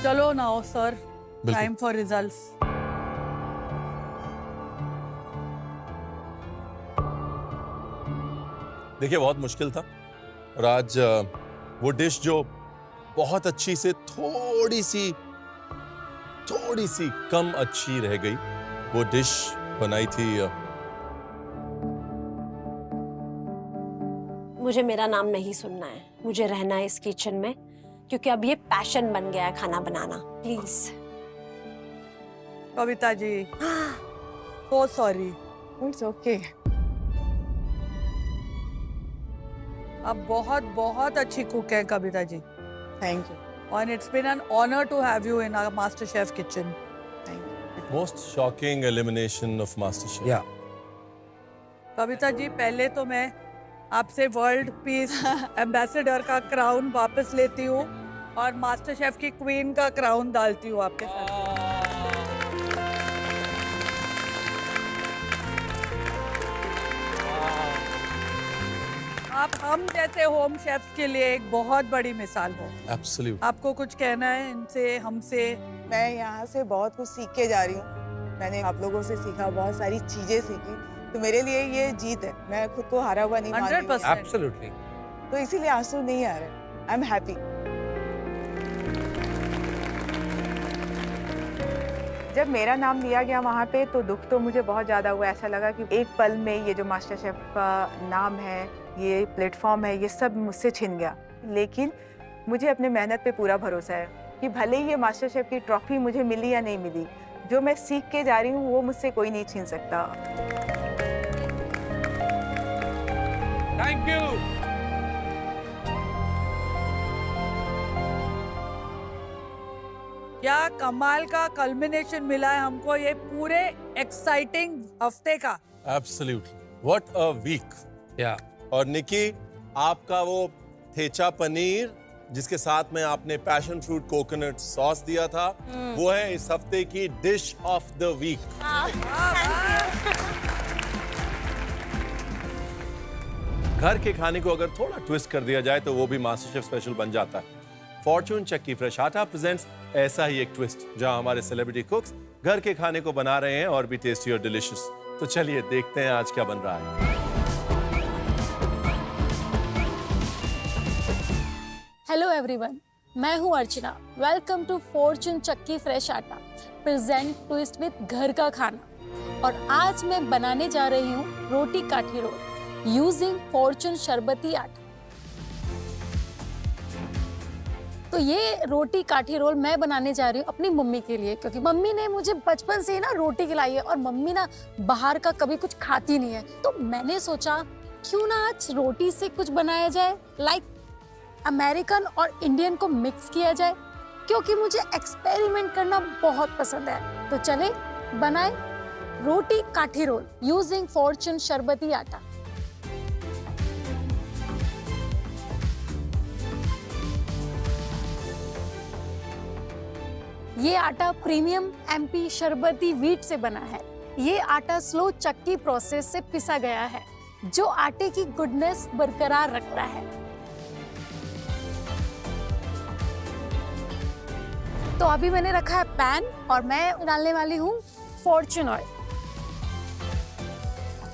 चलो now sir, time for results. देखिए बहुत मुश्किल था, और आज वो डिश जो बहुत अच्छी से थोड़ी सी कम अच्छी रह गई, वो डिश बनाई थी। मुझे मेरा नाम नहीं सुनना है, मुझे रहना है इस किचन में, क्योंकि अब ये पैशन बन गया है खाना बनाना। Please Kavita ji, so sorry. It's okay. आप बहुत बहुत अच्छी कुक हैं Kavita ji. Thank you. And it's been an honor to have you in our MasterChef kitchen. Most shocking elimination of MasterChef. Yeah. Kavita ji, पहले तो मैं आपसे वर्ल्ड पीस एम्बेसडर का क्राउन वापस लेती हूँ और MasterChef की क्वीन का क्राउन डालती हूँ आपके साथ। आप हम जैसे होम शेफ्स के लिए एक बहुत बड़ी मिसाल हो। Absolutely. आपको कुछ कहना है इनसे, हमसे? मैं यहाँ से बहुत कुछ सीख के जा रही हूँ। मैंने आप लोगों से सीखा, बहुत सारी चीजें सीखी, तो मेरे लिए ये जीत है। मैं खुद को हारा हुआ नहीं मान रही हूँ। 100%। Absolutely. तो इसीलिए आंसू नहीं आ रहे। I am happy. जब मेरा नाम लिया गया वहाँ पे, तो दुख तो मुझे बहुत ज़्यादा हुआ। ऐसा लगा कि एक पल में ये जो मास्टर शेफ का नाम है, ये प्लेटफॉर्म है, ये सब मुझसे छिन गया। लेकिन मुझे अपने मेहनत पे पूरा भरोसा है कि भले ही ये मास्टर शेफ की ट्रॉफी मुझे मिली या नहीं मिली, जो मैं सीख के जा रही हूँ वो मुझसे कोई नहीं छीन सकता। Thank you. क्या कमाल का कल्मिनेशन मिला है हमको ये पूरे एक्साइटिंग हफ्ते का। Absolutely. What a week. Yeah. और निकी, आपका वो ठेचा पनीर जिसके साथ में आपने पैशन फ्रूट कोकोनट सॉस दिया था, वो है इस हफ्ते की डिश ऑफ द वीक। घर के खाने को अगर थोड़ा ट्विस्ट कर दिया जाए तो वो भी मास्टर शेफ स्पेशल बन जाता है। फॉर्चून चक्की फ्रेश आटा प्रेजेंट्स ऐसा ही एक ट्विस्ट, जहां हमारे सेलिब्रिटी कुक्स घर के खाने को बना रहे हैं और भी टेस्टी और डिलिशियस। तो चलिए देखते हैं आज क्या बन रहा है। हेलो एवरीवन, मैं हूँ अर्चना। वेलकम टू फॉर्चून चक्की फ्रेश आटा प्रेजेंट ट्विस्ट विद घर का खाना। और आज मैं बनाने जा रही हूँ रोटी काठी रोल यूजिंग फॉर्चून शरबती आटा। तो ये रोटी काठी रोल मैं बनाने जा रही हूँ अपनी मम्मी के लिए, क्योंकि मम्मी ने मुझे बचपन से ही ना रोटी खिलाई है और मम्मी ना बाहर का कभी कुछ खाती नहीं है। तो मैंने सोचा क्यों ना आज रोटी से कुछ बनाया जाए, लाइक अमेरिकन और इंडियन को मिक्स किया जाए, क्योंकि मुझे एक्सपेरिमेंट करना बहुत पसंद है। तो चले बनाए रोटी काठी रोल यूजिंग फॉर्चून शरबती आटा। ये आटा प्रीमियम एमपी शरबती व्हीट से बना है। ये आटा स्लो चक्की प्रोसेस से पिसा गया है, जो आटे की गुडनेस बरकरार रखता है। तो अभी मैंने रखा है पैन और मैं डालने वाली हूँ फॉर्चून ऑयल,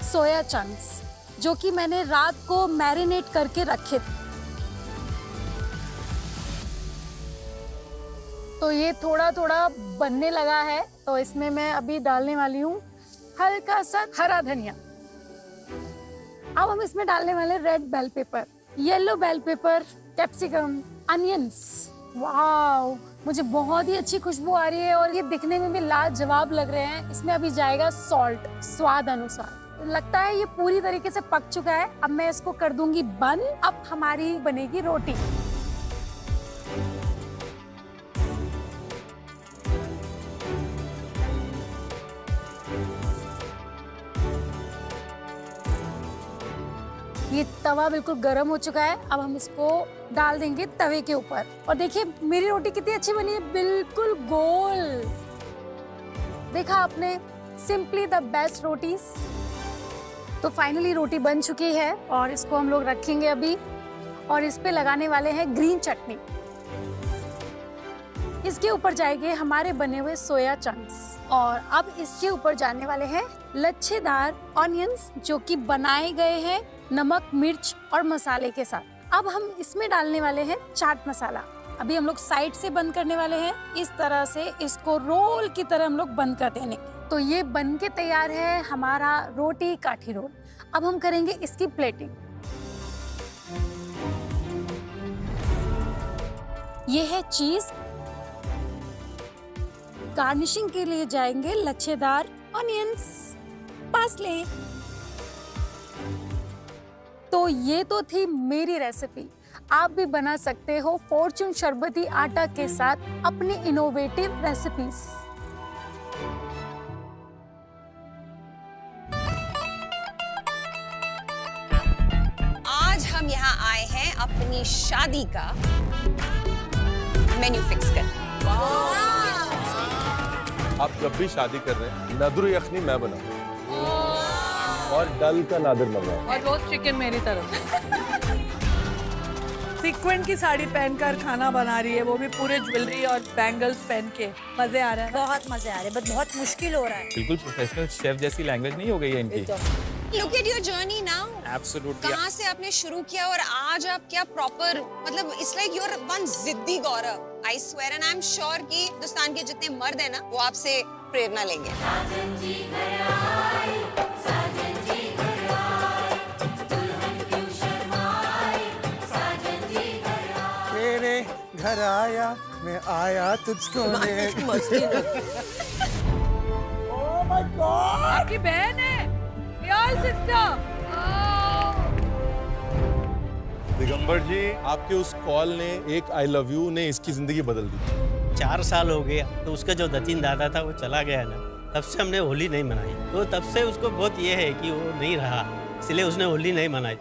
सोया चंक्स जो कि मैंने रात को मैरिनेट करके रखे थे। तो ये थोड़ा थोड़ा बनने लगा है, तो इसमें मैं अभी डालने वाली हूँ हल्का सा हरा धनिया। अब हम इसमें डालने वाले red bell pepper, yellow bell pepper, capsicum, onions. Wow, मुझे बहुत ही अच्छी खुशबू आ रही है और ये दिखने में भी लाजवाब लग रहे हैं। इसमें अभी जाएगा सॉल्ट स्वाद अनुसार। लगता है ये पूरी तरीके से पक चुका है। अब मैं इसको कर दूंगी बंद। अब हमारी बनेगी रोटी। ये तवा बिल्कुल गर्म हो चुका है। अब हम इसको डाल देंगे तवे के ऊपर और देखिए मेरी रोटी कितनी अच्छी बनी है, बिल्कुल गोल। देखा आपने, सिंपली द बेस्ट रोटीज। तो फाइनली रोटी बन चुकी है और इसको हम लोग रखेंगे अभी और इस पे लगाने वाले हैं ग्रीन चटनी। इसके ऊपर जाएंगे हमारे बने हुए सोया चंक्स और अब इसके ऊपर जाने वाले हैं लच्छेदार ऑनियंस जो कि बनाए गए हैं नमक, मिर्च और मसाले के साथ। अब हम इसमें डालने वाले हैं चाट मसाला। अभी हम लोग साइड से बंद करने वाले हैं, इस तरह से इसको रोल की तरह हम लोग बंद कर देंगे। तो ये बन के तैयार है हमारा रोटी काठी रोल। अब हम करेंगे इसकी प्लेटिंग। ये है चीज। गार्निशिंग के लिए जाएंगे लच्छेदार ऑनियंस, पार्सले। तो ये तो थी मेरी रेसिपी। आप भी बना सकते हो फॉर्चून शरबती आटा के साथ अपनी इनोवेटिव रेसिपीज। आज हम यहाँ आए हैं अपनी शादी का मेन्यू फिक्स करने। आप जब भी शादी कर रहे हैं, नदरू यखनी मैं बनाऊं और डल का नादिर मंगाऊं और रोस्ट चिकन मेरी तरफ। सीक्वेंट की साड़ी पहनकर खाना बना रही है, वो भी पूरे ज्वेलरी और बैंगल्स पहन के। मजे आ रहे हैं, बहुत मजे आ रहे हैं, बट बहुत मुश्किल हो रहा है। बिल्कुल प्रोफेशनल शेफ जैसी लैंग्वेज नहीं हो गई है इनकी। Look at your journey now. Absolutely. कहाँ से आपने शुरू किया और आज आप क्या प्रॉपर, मतलब it's like you're one जिद्दी गौरव। I swear and I'm sure कि हिंदुस्तान के जितने मर्द हैं ना, वो आपसे प्रेरणा लेंगे। मेरे घर आया, मैं आया तुझको लेने। Oh my God! आपकी बहन है, रियल सिस्टर। दिगंबर जी, आपके उस कॉल ने, एक आई लव यू ने इसकी जिंदगी बदल दी। 4 साल हो गया, तो उसका जो दतीन दादा था वो चला गया ना, तब से हमने होली नहीं मनाई। तो तब से उसको बहुत ये है कि वो नहीं रहा, इसलिए उसने होली नहीं मनाई।